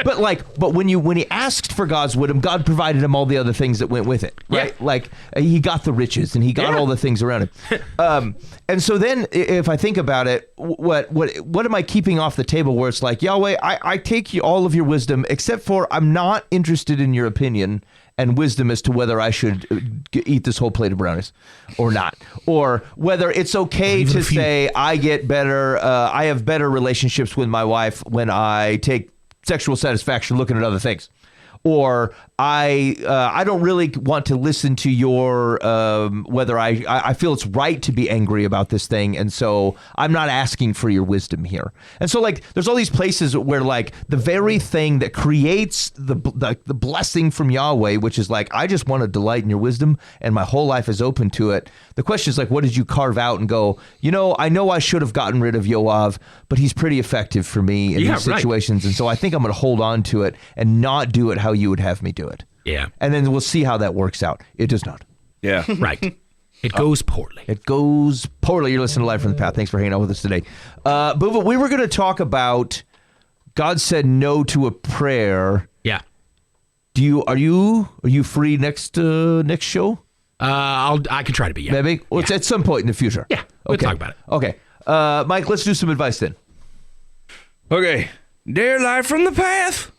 But when he asked for God's wisdom, God provided him all the other things that went with it. Right, he got the riches and he got all the things around him. And so then, if I think about it, what am I keeping off the table? Where it's like, Yahweh, I take all of your wisdom, except for I'm not interested in your opinion and wisdom as to whether I should eat this whole plate of brownies or not, or whether it's okay to say I get better, I have better relationships with my wife when I take sexual satisfaction looking at other things, or I don't really want to listen to your whether I feel it's right to be angry about this thing, and so I'm not asking for your wisdom here. And so there's all these places where the very thing that creates the blessing from Yahweh, which is I just want to delight in your wisdom and my whole life is open to it. The question is what did you carve out and go, I know I should have gotten rid of Joab, but he's pretty effective for me in these situations, and so I think I'm going to hold on to it and not do it how you would have me do it. Yeah. And then we'll see how that works out. It does not. Yeah. Right. It goes poorly. It goes poorly. You're listening to Live from the Path. Thanks for hanging out with us today. But we were going to talk about God said no to a prayer. Yeah. Are you free next show? I can try to be. Yeah. Maybe. Well, it's at some point in the future. Yeah. We'll talk about it. Okay. Mike, let's do some advice then. Okay. Dear Live from the Path.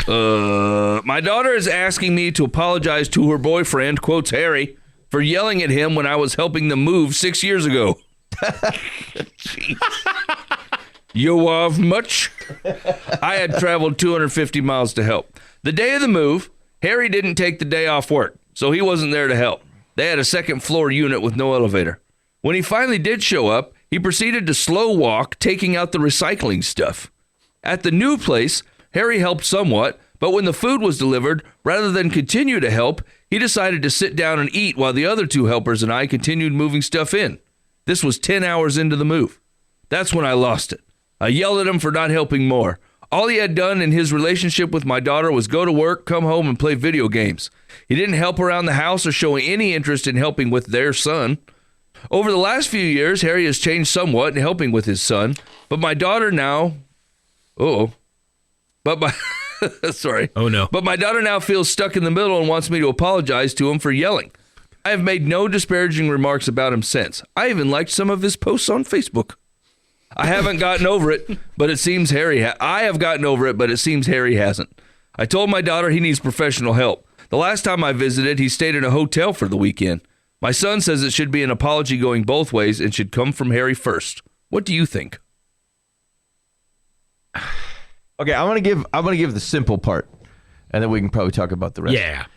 My daughter is asking me to apologize to her boyfriend, quotes Harry, for yelling at him when I was helping them move 6 years ago. Joab much? I had traveled 250 miles to help. The day of the move, Harry didn't take the day off work, so he wasn't there to help. They had a second floor unit with no elevator. When he finally did show up, he proceeded to slow walk, taking out the recycling stuff. At the new place, Harry helped somewhat, but when the food was delivered, rather than continue to help, he decided to sit down and eat while the other two helpers and I continued moving stuff in. This was 10 hours into the move. That's when I lost it. I yelled at him for not helping more. All he had done in his relationship with my daughter was go to work, come home, and play video games. He didn't help around the house or show any interest in helping with their son. Over the last few years, Harry has changed somewhat in helping with his son, but my daughter now... Sorry. Oh, no. But my daughter now feels stuck in the middle and wants me to apologize to him for yelling. I have made no disparaging remarks about him since. I even liked some of his posts on Facebook. I haven't gotten over it, but it seems Harry I have gotten over it, but it seems Harry hasn't. I told my daughter he needs professional help. The last time I visited, he stayed in a hotel for the weekend. My son says it should be an apology going both ways and should come from Harry first. What do you think? Okay, I'm gonna give the simple part, and then we can probably talk about the rest. Yeah.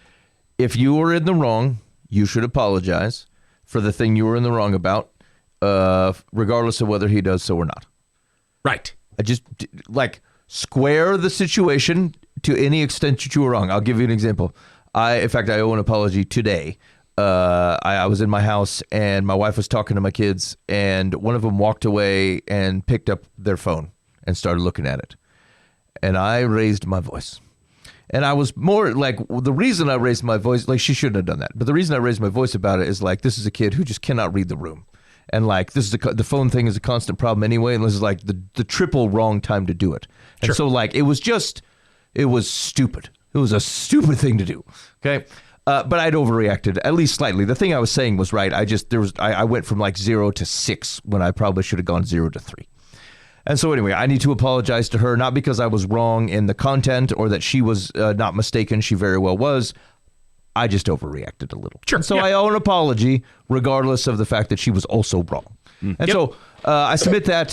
If you were in the wrong, you should apologize for the thing you were in the wrong about, regardless of whether he does so or not. Right. I just square the situation to any extent that you were wrong. I'll give you an example. In fact, I owe an apology today. I was in my house and my wife was talking to my kids, and one of them walked away and picked up their phone and started looking at it. And I raised my voice. And I was more the reason I raised my voice, she shouldn't have done that. But the reason I raised my voice about it is this is a kid who just cannot read the room. And this is the phone thing is a constant problem anyway. And this is the triple wrong time to do it. And so it was stupid. It was a stupid thing to do. Okay. But I'd overreacted at least slightly. The thing I was saying was right. I went from 0 to 6 when I probably should have gone 0 to 3. And so anyway, I need to apologize to her, not because I was wrong in the content or that she was not mistaken. She very well was. I just overreacted a little. Sure. And so I owe an apology, regardless of the fact that she was also wrong. And so I submit that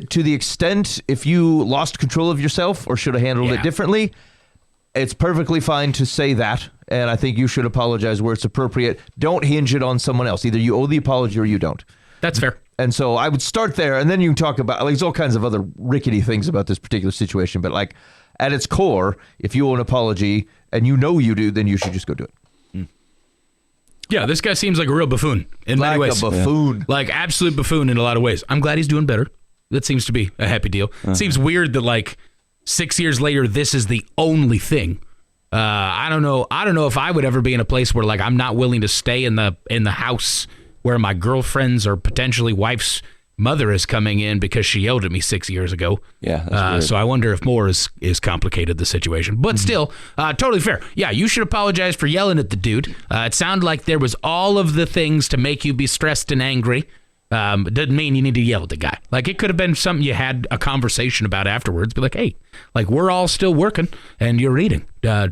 to the extent if you lost control of yourself or should have handled it differently, it's perfectly fine to say that. And I think you should apologize where it's appropriate. Don't hinge it on someone else. Either you owe the apology or you don't. That's fair. And so I would start there, and then you can talk about, like, there's all kinds of other rickety things about this particular situation. But, like, at its core, if you owe an apology and you know you do, then you should just go do it. Yeah, this guy seems like a real buffoon in many ways. Like a buffoon. Like, absolute buffoon in a lot of ways. I'm glad he's doing better. That seems to be a happy deal. It seems weird that, like, 6 years later, this is the only thing. I don't know if I would ever be in a place where, like, I'm not willing to stay in the house where my girlfriend's or potentially wife's mother is coming in because she yelled at me 6 years ago. Yeah, that's weird. So I wonder if more is complicated the situation. But still, totally fair. Yeah, you should apologize for yelling at the dude. It sounded like there was all of the things to make you be stressed and angry. It doesn't mean you need to yell at the guy. Like, it could have been something you had a conversation about afterwards. Be like, hey, like, we're all still working and you're eating. Care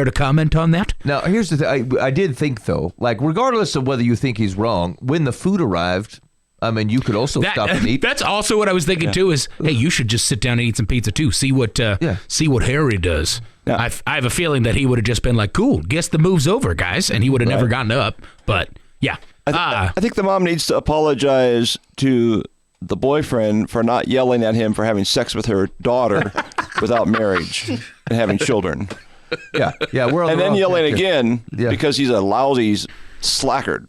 to comment on that? Now, here's the thing. I did think, though, like, regardless of whether you think he's wrong, when the food arrived, I mean, you could also stop and eat. That's also what I was thinking, too, is, hey, you should just sit down and eat some pizza, too. See what Harry does. Yeah. I have a feeling that he would have just been like, cool, guess the move's over, guys. And he would have never gotten up. But, yeah. I think the mom needs to apologize to the boyfriend for not yelling at him for having sex with her daughter without marriage and having children. Yeah, we're on And the then wrong yelling track here. again because he's a lousy slackard.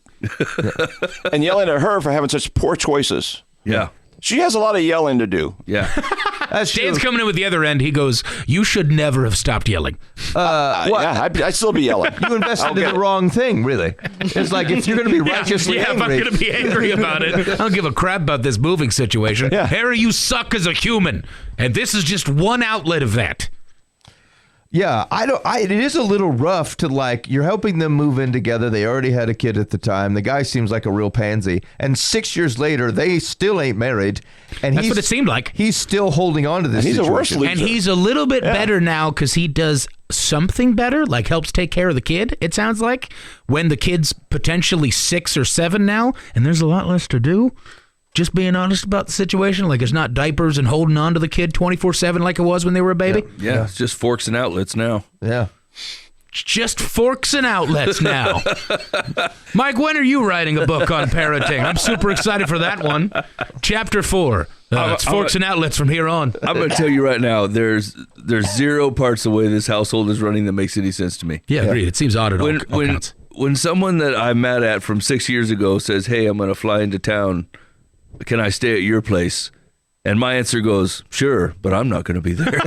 And yelling at her for having such poor choices. Yeah. She has a lot of yelling to do. Yeah. That's true. Dan's coming in with the other end. He goes, you should never have stopped yelling. I'd still be yelling. You invested in the wrong thing, really. It's like, if you're going to be righteously if I'm angry. going to be angry about it, I don't give a crap about this moving situation. Yeah. Harry, you suck as a human. And this is just one outlet of that. Yeah, it is a little rough to, like, you're helping them move in together. They already had a kid at the time. The guy seems like a real pansy. And 6 years later, they still ain't married. And That's what it seemed like. He's still holding on to this he's a situation. worse loser. And he's a little bit better now because he does something better, like helps take care of the kid, it sounds like, when the kid's potentially 6 or 7 now, and there's a lot less to do. Just being honest about the situation, like it's not diapers and holding on to the kid 24/7 like it was when they were a baby. Yeah, it's just forks and outlets now. Yeah. Just forks and outlets now. Mike, when are you writing a book on parenting? I'm super excited for that one. Chapter 4. It's forks and outlets from here on. I'm going to tell you right now, there's zero parts of the way this household is running that makes any sense to me. Yeah, agreed. It seems odd at all counts. When someone that I'm mad at from 6 years ago says, hey, I'm going to fly into town, can I stay at your place? And my answer goes, sure, but I'm not going to be there.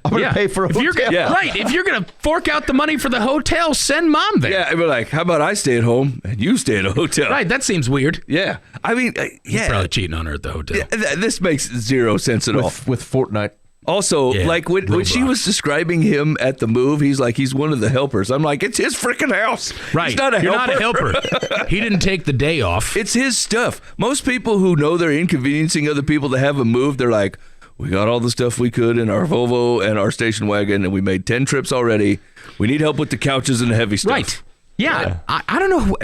I'm going to pay for a hotel. Right. If you're going to fork out the money for the hotel, send mom there. Yeah, I'd be like, how about I stay at home and you stay at a hotel? Right, that seems weird. Yeah. I mean, He's probably cheating on her at the hotel. Yeah, this makes zero sense at all. With Fortnite. Also, like when she was describing him at the move, he's like, he's one of the helpers. I'm like, it's his freaking house. Right. He's not a You're helper. not a helper. He didn't take the day off. It's his stuff. Most people who know they're inconveniencing other people to have him move, they're like, we got all the stuff we could in our Volvo and our station wagon, and we made 10 trips already. We need help with the couches and the heavy stuff. Right. Yeah. I don't know.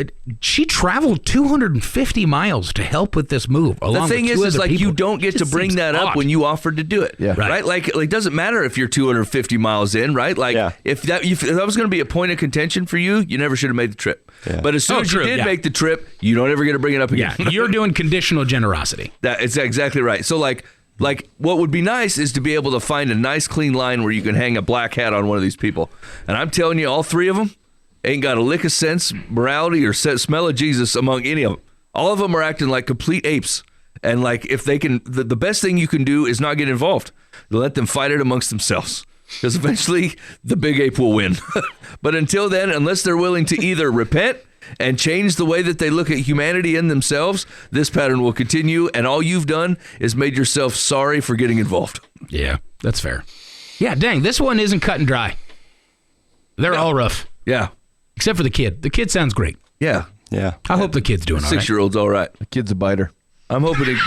She traveled 250 miles to help with this move. The thing is like you don't get to bring that up when you offered to do it. Yeah. Right? Like it doesn't matter if you're 250 miles in, right? Like if that was going to be a point of contention for you, you never should have made the trip. Yeah. But as soon as you did make the trip, you don't ever get to bring it up again. Yeah. You're doing conditional generosity. It's exactly right. So like what would be nice is to be able to find a nice clean line where you can hang a black hat on one of these people. And I'm telling you, all three of them ain't got a lick of sense, morality, or smell of Jesus among any of them. All of them are acting like complete apes. And like if they can, the best thing you can do is not get involved. Let them fight it amongst themselves. Because eventually the big ape will win. But until then, unless they're willing to either repent and change the way that they look at humanity and themselves, this pattern will continue. And all you've done is made yourself sorry for getting involved. Yeah, that's fair. Yeah, dang, this one isn't cut and dry. They're all rough. Yeah. Except for the kid. The kid sounds great. Yeah. Yeah. I hope the kid's doing all right. 6-year-old's all right. The kid's a biter. I'm hoping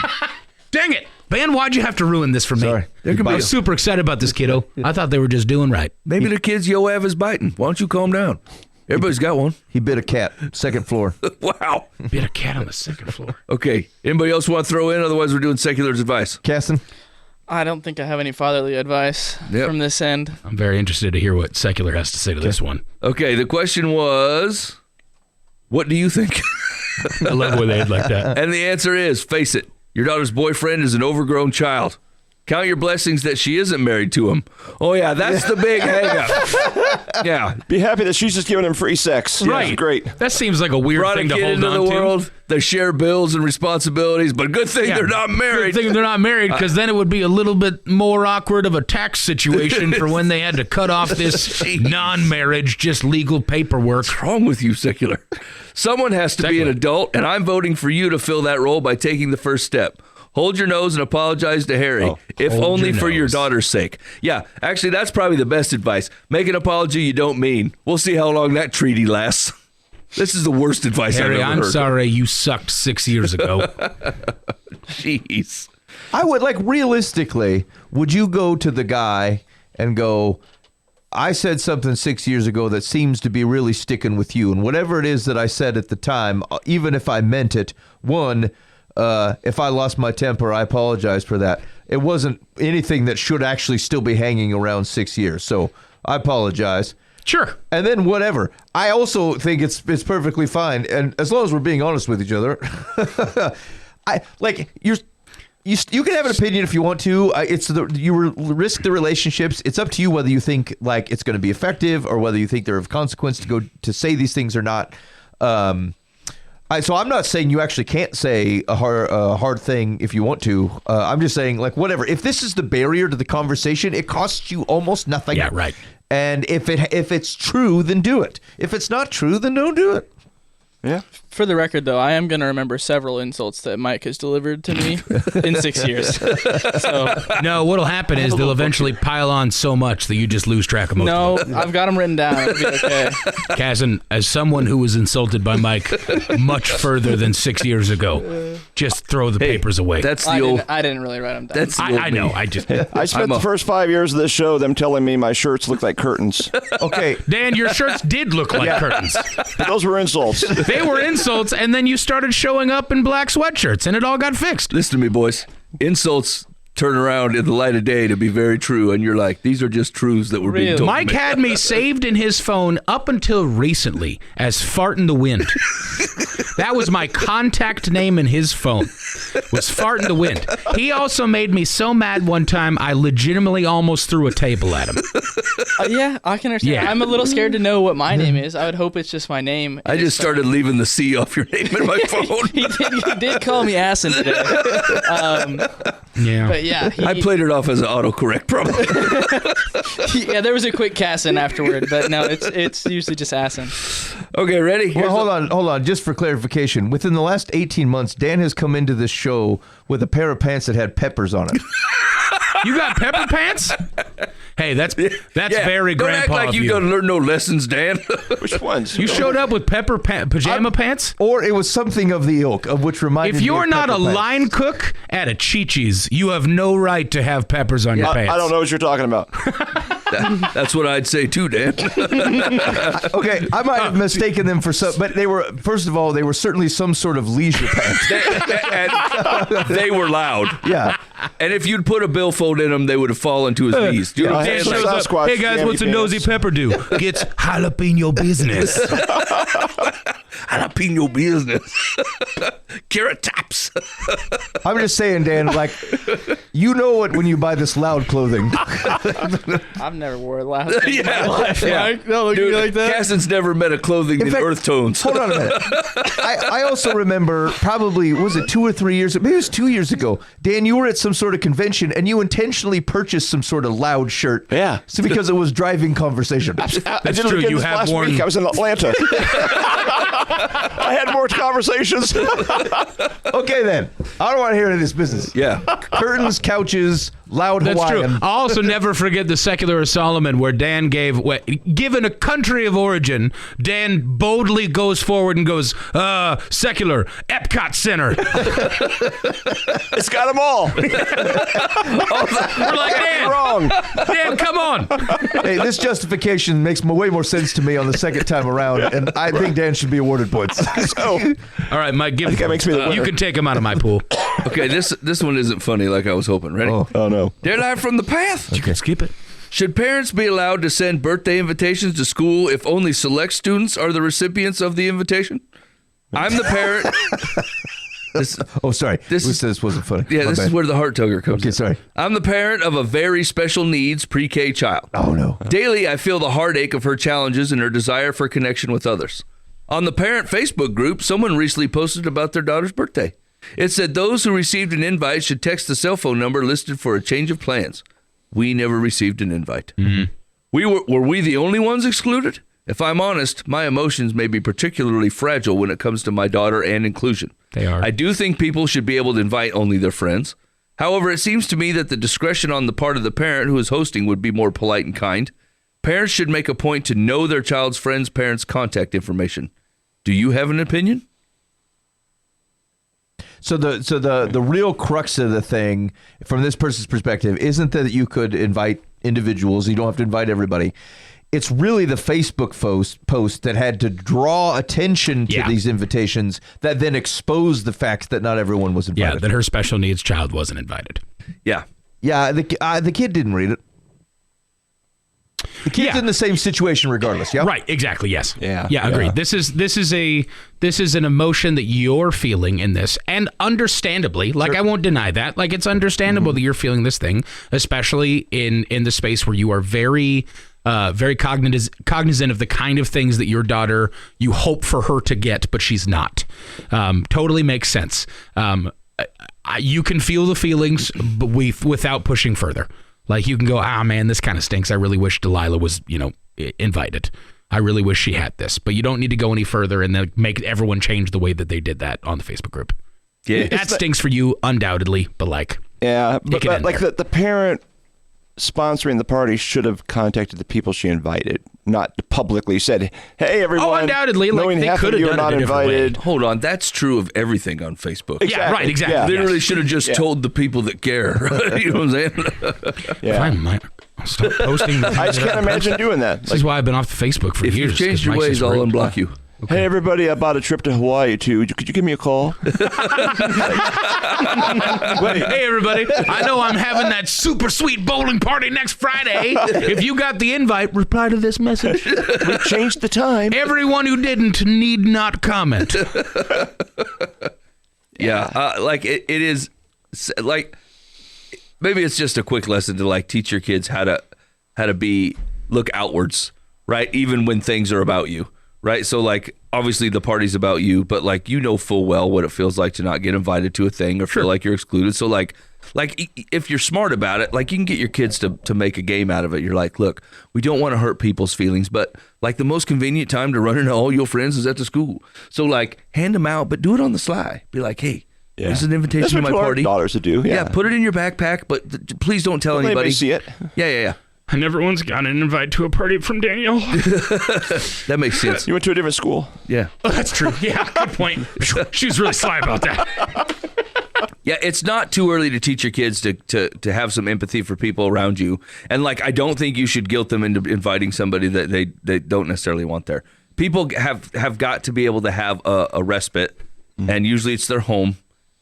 Dang it. Ben, why'd you have to ruin this for me? Sorry. I was super excited about this kiddo. I thought they were just doing right. Maybe the kid's Joab is biting. Why don't you calm down? Everybody's got one. He bit a cat, second floor. Wow. Bit a cat on the second floor. Okay. Anybody else want to throw in? Otherwise, we're doing secular's advice. Caston? I don't think I have any fatherly advice from this end. I'm very interested to hear what secular has to say to this one. Okay. The question was, what do you think? I love when they had like that. And the answer is, face it, your daughter's boyfriend is an overgrown child. Count your blessings that she isn't married to him. Oh, yeah, that's the big hang-up. Yeah. Be happy that she's just giving him free sex. Right. Yeah, great. That seems like a weird Brought a thing to kid hold into on the to. world. They share bills and responsibilities, but good thing they're not married. Good thing they're not married, because then it would be a little bit more awkward of a tax situation for when they had to cut off this non-marriage, just legal paperwork. What's wrong with you, secular? Someone has to be an adult, and I'm voting for you to fill that role by taking the first step. Hold your nose and apologize to Harry, if hold only your for your nose. daughter's sake. Yeah, actually, that's probably the best advice. Make an apology you don't mean. We'll see how long that treaty lasts. This is the worst advice Harry, I've ever I'm heard. sorry you sucked 6 years ago. Jeez. I would, like, realistically, would you go to the guy and go, I said something 6 years ago that seems to be really sticking with you, and whatever it is that I said at the time, even if I meant it, if I lost my temper, I apologize for that. It wasn't anything that should actually still be hanging around 6 years, so I apologize. Sure. And then whatever. I also think it's perfectly fine, and as long as we're being honest with each other, you can have an opinion if you want to. You risk the relationships. It's up to you whether you think like it's going to be effective or whether you think they're of consequence to say these things or not. So I'm not saying you actually can't say a hard thing if you want to. I'm just saying, like, whatever. If this is the barrier to the conversation, it costs you almost nothing. Yeah, right. And if it's true, then do it. If it's not true, then don't do it. Yeah. For the record, though, I am going to remember several insults that Mike has delivered to me in 6 years. So No, what'll happen is they'll eventually pile on so much that you just lose track of most no, of them. I've got them written down. It'll be okay. Kazan, as someone who was insulted by Mike much further than 6 years ago, just throw the papers away. That's the I old. didn't really write them down. That's the old I know. me. I just I spent the first 5 years of this show them telling me my shirts look like curtains. Okay. Dan, your shirts did look like curtains. But those were insults. They were insults, and then you started showing up in black sweatshirts, and it all got fixed. Listen to me, boys. Insults turn around in the light of day to be very true, and you're like, these are just truths that were being Really? told. Mike to me. had me saved in his phone up until recently as Fart in the Wind. That was my contact name in his phone, was Fart in the Wind. He also made me so mad one time, I legitimately almost threw a table at him. Yeah, I can understand. Yeah. I'm a little scared to know what my name is. I would hope it's just my name. I just started leaving the C off your name in my phone. he did call me Asin today. Yeah. But yeah, I played it off as an autocorrect problem. yeah, there was a quick Cassin afterward, but no, it's usually just Asin. Okay, ready? Well, hold on. Just for clarification, within the last 18 months, Dan has come into this show with a pair of pants that had peppers on it. You got pepper pants? Hey, that's very Don't grandpa act like of you you. don't learn no lessons, Dan. Which ones? You showed up with pajama pants? Or it was something of the ilk, of which reminded me If you're of not a pepper pants. line cook at a Chi-Chi's, you have no right to have peppers on your pants. I don't know what you're talking about. That's what I'd say too, Dan. Okay, I might have mistaken them for some, but they were, first of all, they were certainly some sort of leisure pants. And they were loud. Yeah. And if you'd put a billfold in them, they would have fallen to his knees. Do you know what I'm Dan saying? shows up, Sasquatch hey guys, jammy what's a pants. nosy pepper do? Gets jalapeno business. Jalapeno business. Carrot tops. I'm just saying, Dan, like, you know it when you buy this loud clothing. I've never wore a loud thing in my Yeah. life. Yeah. Mike. Don't look at Dude, me like that. Caston's never met a clothing in fact, earth tones. Hold on a minute. I also remember probably, was it 2 or 3 years, maybe it was 2 years ago, Dan, you were at some sort of convention and you intentionally purchased some sort of loud shirt. Yeah. So because it was driving conversation. I did true. it again You this have last worn- week. I was in Atlanta. I had more conversations. Okay then. I don't want to hear any of this business. Yeah. Curtains, couches, loud That's Hawaiian. true. I'll also never forget the Secular of Solomon, where Dan given a country of origin, Dan boldly goes forward and goes, secular, Epcot Center. It's got them all. We're like, Dan, Wrong. Dan, come on. Hey, this justification makes way more sense to me on the second time around, and I think Dan should be awarded points. So, All right, Mike, give that makes me the winner. you can take him out of my pool. Okay, this one isn't funny like I was hoping. Ready? oh no. Dear Life from the Path. You can skip it. Should parents be allowed to send birthday invitations to school if only select students are the recipients of the invitation? I'm the parent. Sorry. This Who is- said this wasn't funny? Yeah, My this bad. is where the heart tugger comes Okay, in. sorry. I'm the parent of a very special needs pre-K child. Oh, no. Daily, I feel the heartache of her challenges and her desire for connection with others. On the parent Facebook group, someone recently posted about their daughter's birthday. It said those who received an invite should text the cell phone number listed for a change of plans. We never received an invite. Mm-hmm. Were we the only ones excluded? If I'm honest, my emotions may be particularly fragile when it comes to my daughter and inclusion. They are. I do think people should be able to invite only their friends. However, it seems to me that the discretion on the part of the parent who is hosting would be more polite and kind. Parents should make a point to know their child's friends' parents' contact information. Do you have an opinion? So the real crux of the thing, from this person's perspective, isn't that you could invite individuals. You don't have to invite everybody. It's really the Facebook post that had to draw attention to these invitations that then exposed the fact that not everyone was invited. Yeah, that her special needs child wasn't invited. Yeah. Yeah, the kid didn't read it. The kid's in the same situation regardless. Yeah, Right. Exactly. Yes. Yeah. Agreed. This is an emotion that you're feeling in this, and understandably, like I won't deny that. Like it's understandable that you're feeling this thing, especially in the space where you are very cognizant of the kind of things that your daughter, you hope for her to get, but she's not. Totally makes sense. You can feel the feelings, but without pushing further. Like you can go, man, this kind of stinks. I really wish Delilah was, invited. I really wish she had this, but you don't need to go any further and then make everyone change the way that they did that on the Facebook group. Yeah. That stinks for you, undoubtedly, but but like the parent sponsoring the party should have contacted the people she invited, not publicly said, "Hey, everyone." Oh, undoubtedly, like, knowing they half could of have you are done it not a different way. invited. Hold on. That's true of everything on Facebook. Yeah, right, exactly. Yeah. They Yes. really should have just told the people that care. You know what I'm saying? Yeah. I'll stop posting. I just can't imagine doing that. This is why I've been off the Facebook for If years. you've changed 'cause your Mike's ways, just I'll rude. unblock you. Hey, everybody, I bought a trip to Hawaii, too. Could you give me a call? Hey, everybody. I know I'm having that super sweet bowling party next Friday. If you got the invite, reply to this message. We changed the time. Everyone who didn't need not comment. Yeah. Like it is like, maybe it's just a quick lesson to like teach your kids how to look outwards, right? Even when things are about you. Right. So like, obviously the party's about you, but like, full well what it feels like to not get invited to a thing or feel like you're excluded. So like if you're smart about it, like you can get your kids to make a game out of it. You're like, look, we don't want to hurt people's feelings, but like the most convenient time to run into all your friends is at the school. So like hand them out, but do it on the sly. Be like, hey, this is an invitation That's to what my our party. daughters to do. Yeah, put it in your backpack, but please don't tell Let anybody. see it. Yeah. And everyone's got an invite to a party from Daniel. That makes sense. You went to a different school. Yeah. Oh, that's true. Yeah, good point. She was really sly about that. Yeah, it's not too early to teach your kids to have some empathy for people around you. And like, I don't think you should guilt them into inviting somebody that they don't necessarily want there. People have got to be able to have a respite, and usually it's their home,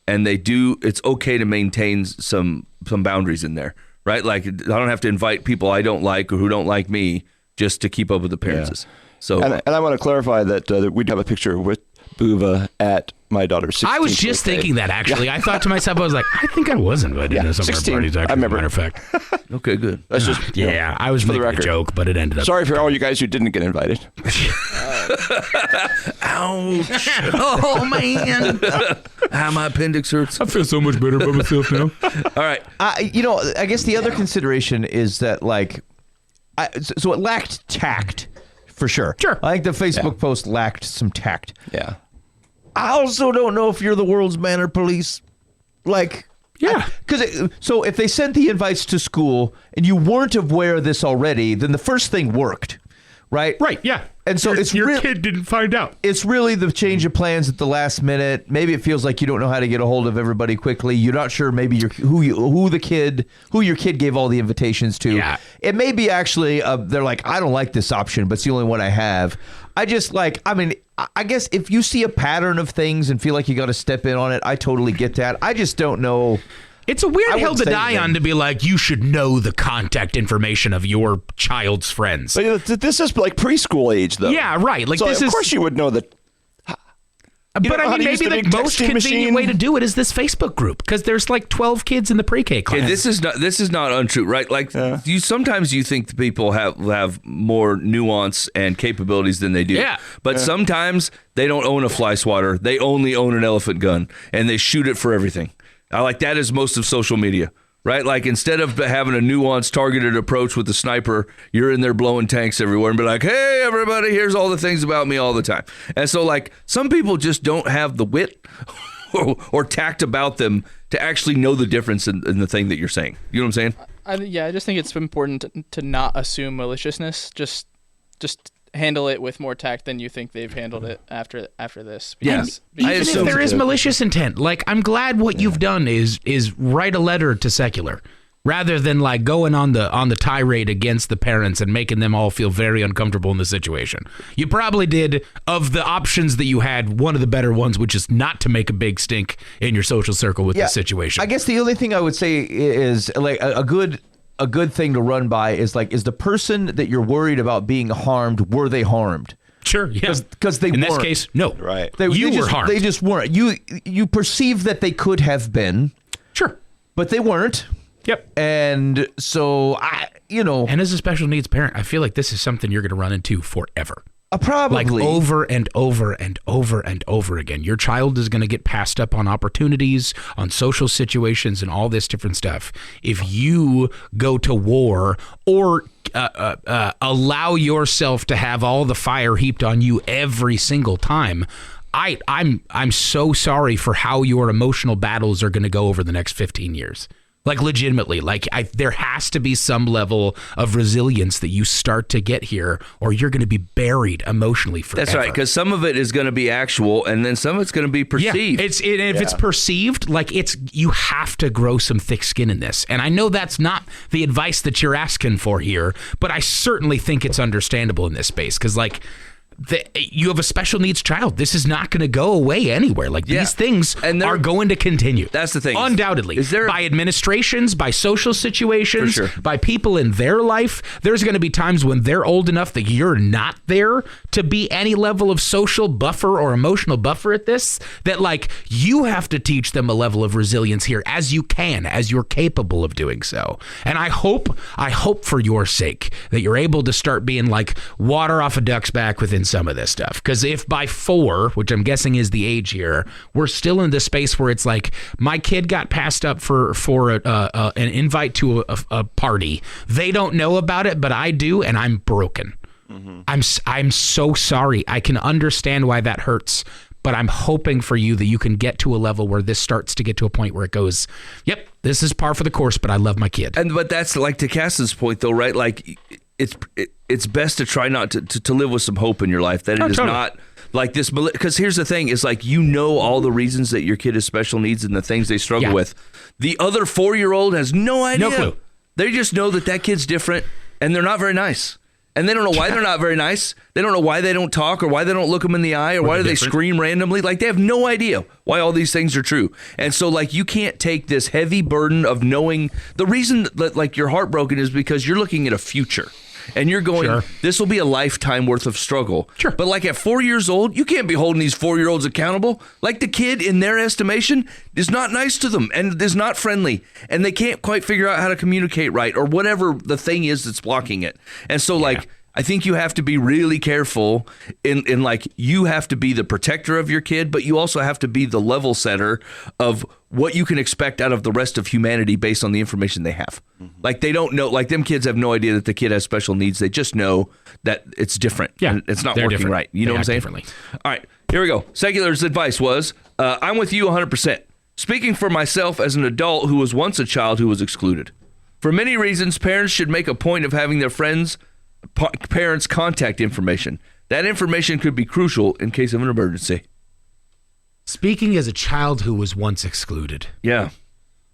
and it's okay to maintain some boundaries in there, right? Like, I don't have to invite people I don't like or who don't like me just to keep up with appearances. Yeah. So, And I want to clarify that we do have a picture with Buva at my daughter's 16th I was just birthday. thinking that, actually. I thought to myself, I was like, I think I was invited to some of 16. our parties, actually, I remember. as a matter of fact. okay, good. That's just Yeah, I was for the making a record. joke, but it ended up. Sorry for all you guys who didn't get invited. Ouch. Oh, man. My appendix hurts. I feel so much better about myself now. All right. I guess the other consideration is that, like, so it lacked tact, for sure. Sure. I think the Facebook post lacked some tact. Yeah. I also don't know if you're the world's manner police. Like, Yeah. So if they sent the invites to school and you weren't aware of this already, then the first thing worked, right? Right, yeah. And so your kid didn't find out. It's really the change of plans at the last minute. Maybe it feels like you don't know how to get a hold of everybody quickly. You're not sure maybe who your kid gave all the invitations to. Yeah. It may be actually they're like, I don't like this option, but it's the only one I have. I guess if you see a pattern of things and feel like you got to step in on it, I totally get that. I just don't know. It's a weird hill to die anything. on to be like, you should know the contact information of your child's friends. But this is like preschool age, though. Yeah, right. Like, so this of course you would know that. But I mean, maybe the most convenient way to do it is this Facebook group, because there's like 12 kids in the pre-K class. Okay, this is not untrue, right? Like sometimes you think the people have more nuance and capabilities than they do. Yeah. But sometimes they don't own a fly swatter. They only own an elephant gun, and they shoot it for everything. I like that is most of social media. Right? Like, instead of having a nuanced, targeted approach with the sniper, you're in there blowing tanks everywhere and be like, hey, everybody, here's all the things about me all the time. And so, like, some people just don't have the wit or tact about them to actually know the difference in the thing that you're saying. You know what I'm saying? I just think it's important to not assume maliciousness. Just handle it with more tact than you think they've handled it after this. Because Even if there is malicious intent, like, I'm glad what you've done is write a letter to Secular, rather than like going on the tirade against the parents and making them all feel very uncomfortable in the situation. You probably did, of the options that you had, one of the better ones, which is not to make a big stink in your social circle with this situation. I guess the only thing I would say is like a good thing to run by is like, is the person that you're worried about being harmed, were they harmed? Sure, yeah. Because they weren't. In this case, no. Right. You were harmed. They just weren't. You perceive that they could have been. Sure. But they weren't. Yep. And so, And as a special needs parent, I feel like this is something you're going to run into forever. Probably. Like, over and over and over and over again. Your child is going to get passed up on opportunities, on social situations, and all this different stuff. If you go to war or allow yourself to have all the fire heaped on you every single time, I'm so sorry for how your emotional battles are going to go over the next 15 years. Like, legitimately, like, there has to be some level of resilience that you start to get here, or you're going to be buried emotionally forever. That's right, because some of it is going to be actual, and then some of it's going to be perceived. Yeah, if it's perceived, like, you have to grow some thick skin in this. And I know that's not the advice that you're asking for here, but I certainly think it's understandable in this space, because, like, you have a special needs child. This is not going to go away anywhere. Like, these things are going to continue. That's the thing. Undoubtedly. By administrations, by social situations, For sure. by people in their life, there's going to be times when they're old enough that you're not there to be any level of social buffer or emotional buffer at this, that, like, you have to teach them a level of resilience here as you can, as you're capable of doing so. And I hope for your sake that you're able to start being like water off a duck's back within some of this stuff. Because if by 4, which I'm guessing is the age here, we're still in this space where it's like, my kid got passed up for an invite to a party. They don't know about it, but I do, and I'm broken. Mm-hmm. I'm so sorry. I can understand why that hurts, but I'm hoping for you that you can get to a level where this starts to get to a point where it goes, yep, this is par for the course, but I love my kid. But that's, like, to Cass's point, though, right? Like, it's best to try not to live with some hope in your life, that it is totally. not like this. Because here's the thing, is like, all the reasons that your kid has special needs and the things they struggle with. The other 4-year-old has no idea. No clue. They just know that kid's different, and they're not very nice. And they don't know why they're not very nice. They don't know why they don't talk, or why they don't look them in the eye, or why do they scream randomly. Like, they have no idea why all these things are true. And so, like, you can't take this heavy burden of knowing. The reason that, like, you're heartbroken is because you're looking at a future. And you're going, this will be a lifetime worth of struggle. Sure. But, like, at 4 years old, you can't be holding these 4-year-olds accountable. Like, the kid, in their estimation, is not nice to them and is not friendly. And they can't quite figure out how to communicate right, or whatever the thing is that's blocking it. And so, like, I think you have to be really careful in like, you have to be the protector of your kid, but you also have to be the level setter of what you can expect out of the rest of humanity based on the information they have. Mm-hmm. Like, they don't know, like, them kids have no idea that the kid has special needs. They just know that it's different. Yeah, and it's not working different. right. You know what I'm saying? Differently. All right, here we go. Secular's advice was, I'm with you 100%. Speaking for myself as an adult who was once a child who was excluded. For many reasons, parents should make a point of having their friends' parents' contact information. That information could be crucial in case of an emergency. Speaking as a child who was once excluded. Yeah.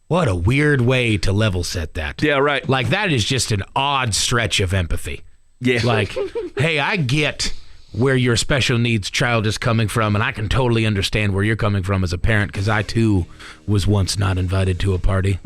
What a weird way to level set that. Yeah, right. Like, that is just an odd stretch of empathy. Yeah. Like, hey, I get where your special needs child is coming from, and I can totally understand where you're coming from as a parent, because I, too, was once not invited to a party.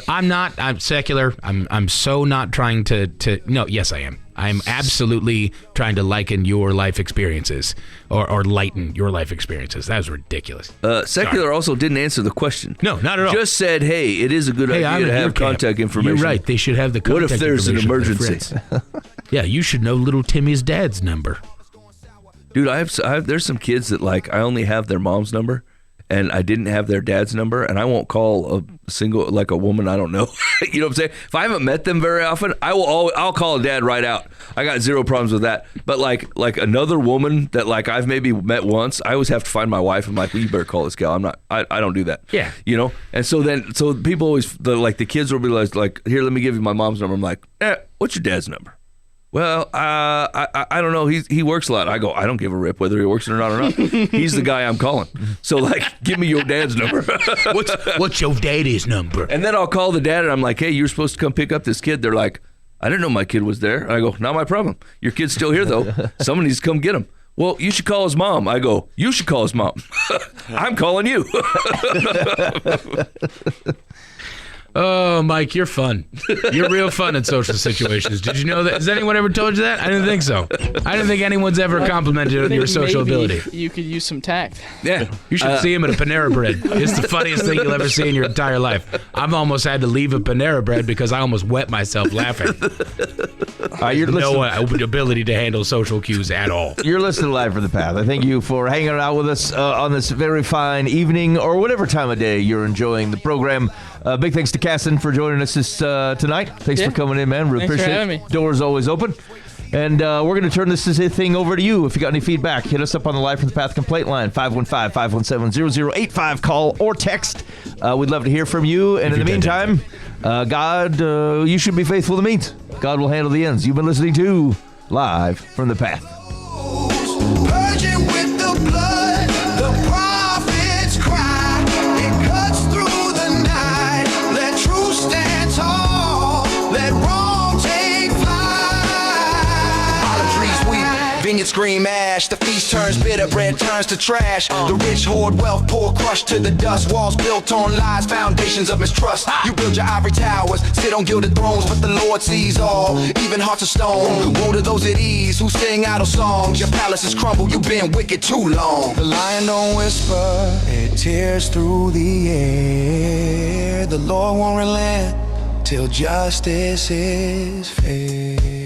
I'm secular. I'm so not trying to no, yes, I am. I'm absolutely trying to liken your life experiences or lighten your life experiences. That was ridiculous. Secular Sorry. also didn't answer the question. No, not at all. Just said, hey, it is a good idea to have contact information. You're right. They should have the What contact if there's an information of their emergency? friends. Yeah, you should know little Timmy's dad's number. Dude, I have there's some kids that, like, I only have their mom's number and I didn't have their dad's number, and I won't call a single, like, a woman I don't know. You know what I'm saying? If I haven't met them very often, I'll call a dad right out. I got zero problems with that. But like another woman that, like, I've maybe met once, I always have to find my wife. I'm like, well, you better call this gal. I don't do that. Yeah. You know? And so people always, the kids will be like, here, let me give you my mom's number. I'm like, what's your dad's number? Well, I don't know. He works a lot. I go, I don't give a rip whether he works it or not. He's the guy I'm calling. So, like, give me your dad's number. What's your daddy's number? And then I'll call the dad and I'm like, hey, you're supposed to come pick up this kid. They're like, I didn't know my kid was there. I go, not my problem. Your kid's still here, though. Someone needs to come get him. Well, you should call his mom. I go, you should call his mom. I'm calling you. Oh, Mike, you're fun. You're real fun in social situations. Did you know that? Has anyone ever told you that? I didn't think so. I didn't think anyone's ever complimented on your social ability. You could use some tact. Yeah. You should see him at a Panera Bread. It's the funniest thing you'll ever see in your entire life. I've almost had to leave a Panera Bread because I almost wet myself laughing. You're No ability to handle social cues at all. You're listening to Live from the Path. I thank you for hanging out with us on this very fine evening or whatever time of day you're enjoying the program. Big thanks to Casson for joining us tonight. Thanks for coming in, man. Really Thanks for appreciate having it. me. Doors always open. And we're going to turn this thing over to you. If you got any feedback, hit us up on the Live from the Path complaint line, 515-517-0085. Call or text. We'd love to hear from you. And in the meantime, God, you should be faithful to meet. God will handle the ends. You've been listening to Live from the Path. Purging with the blood, the prophets cry. It cuts through the night. Let truth stand tall. Let wrong take flight. Olive trees weep, vineyards scream ash. The feast turns bitter, bread turns to trash. The rich hoard wealth, poor crushed to the dust. Walls built on lies, foundations of mistrust. You build your ivory towers, sit on gilded thrones, but the Lord sees all, even hearts of stone. Woe to those at ease who sing idle songs. Your palaces crumble, you've been wicked too long. The lion don't whisper, it tears through the air. The Lord won't relent till justice is fair.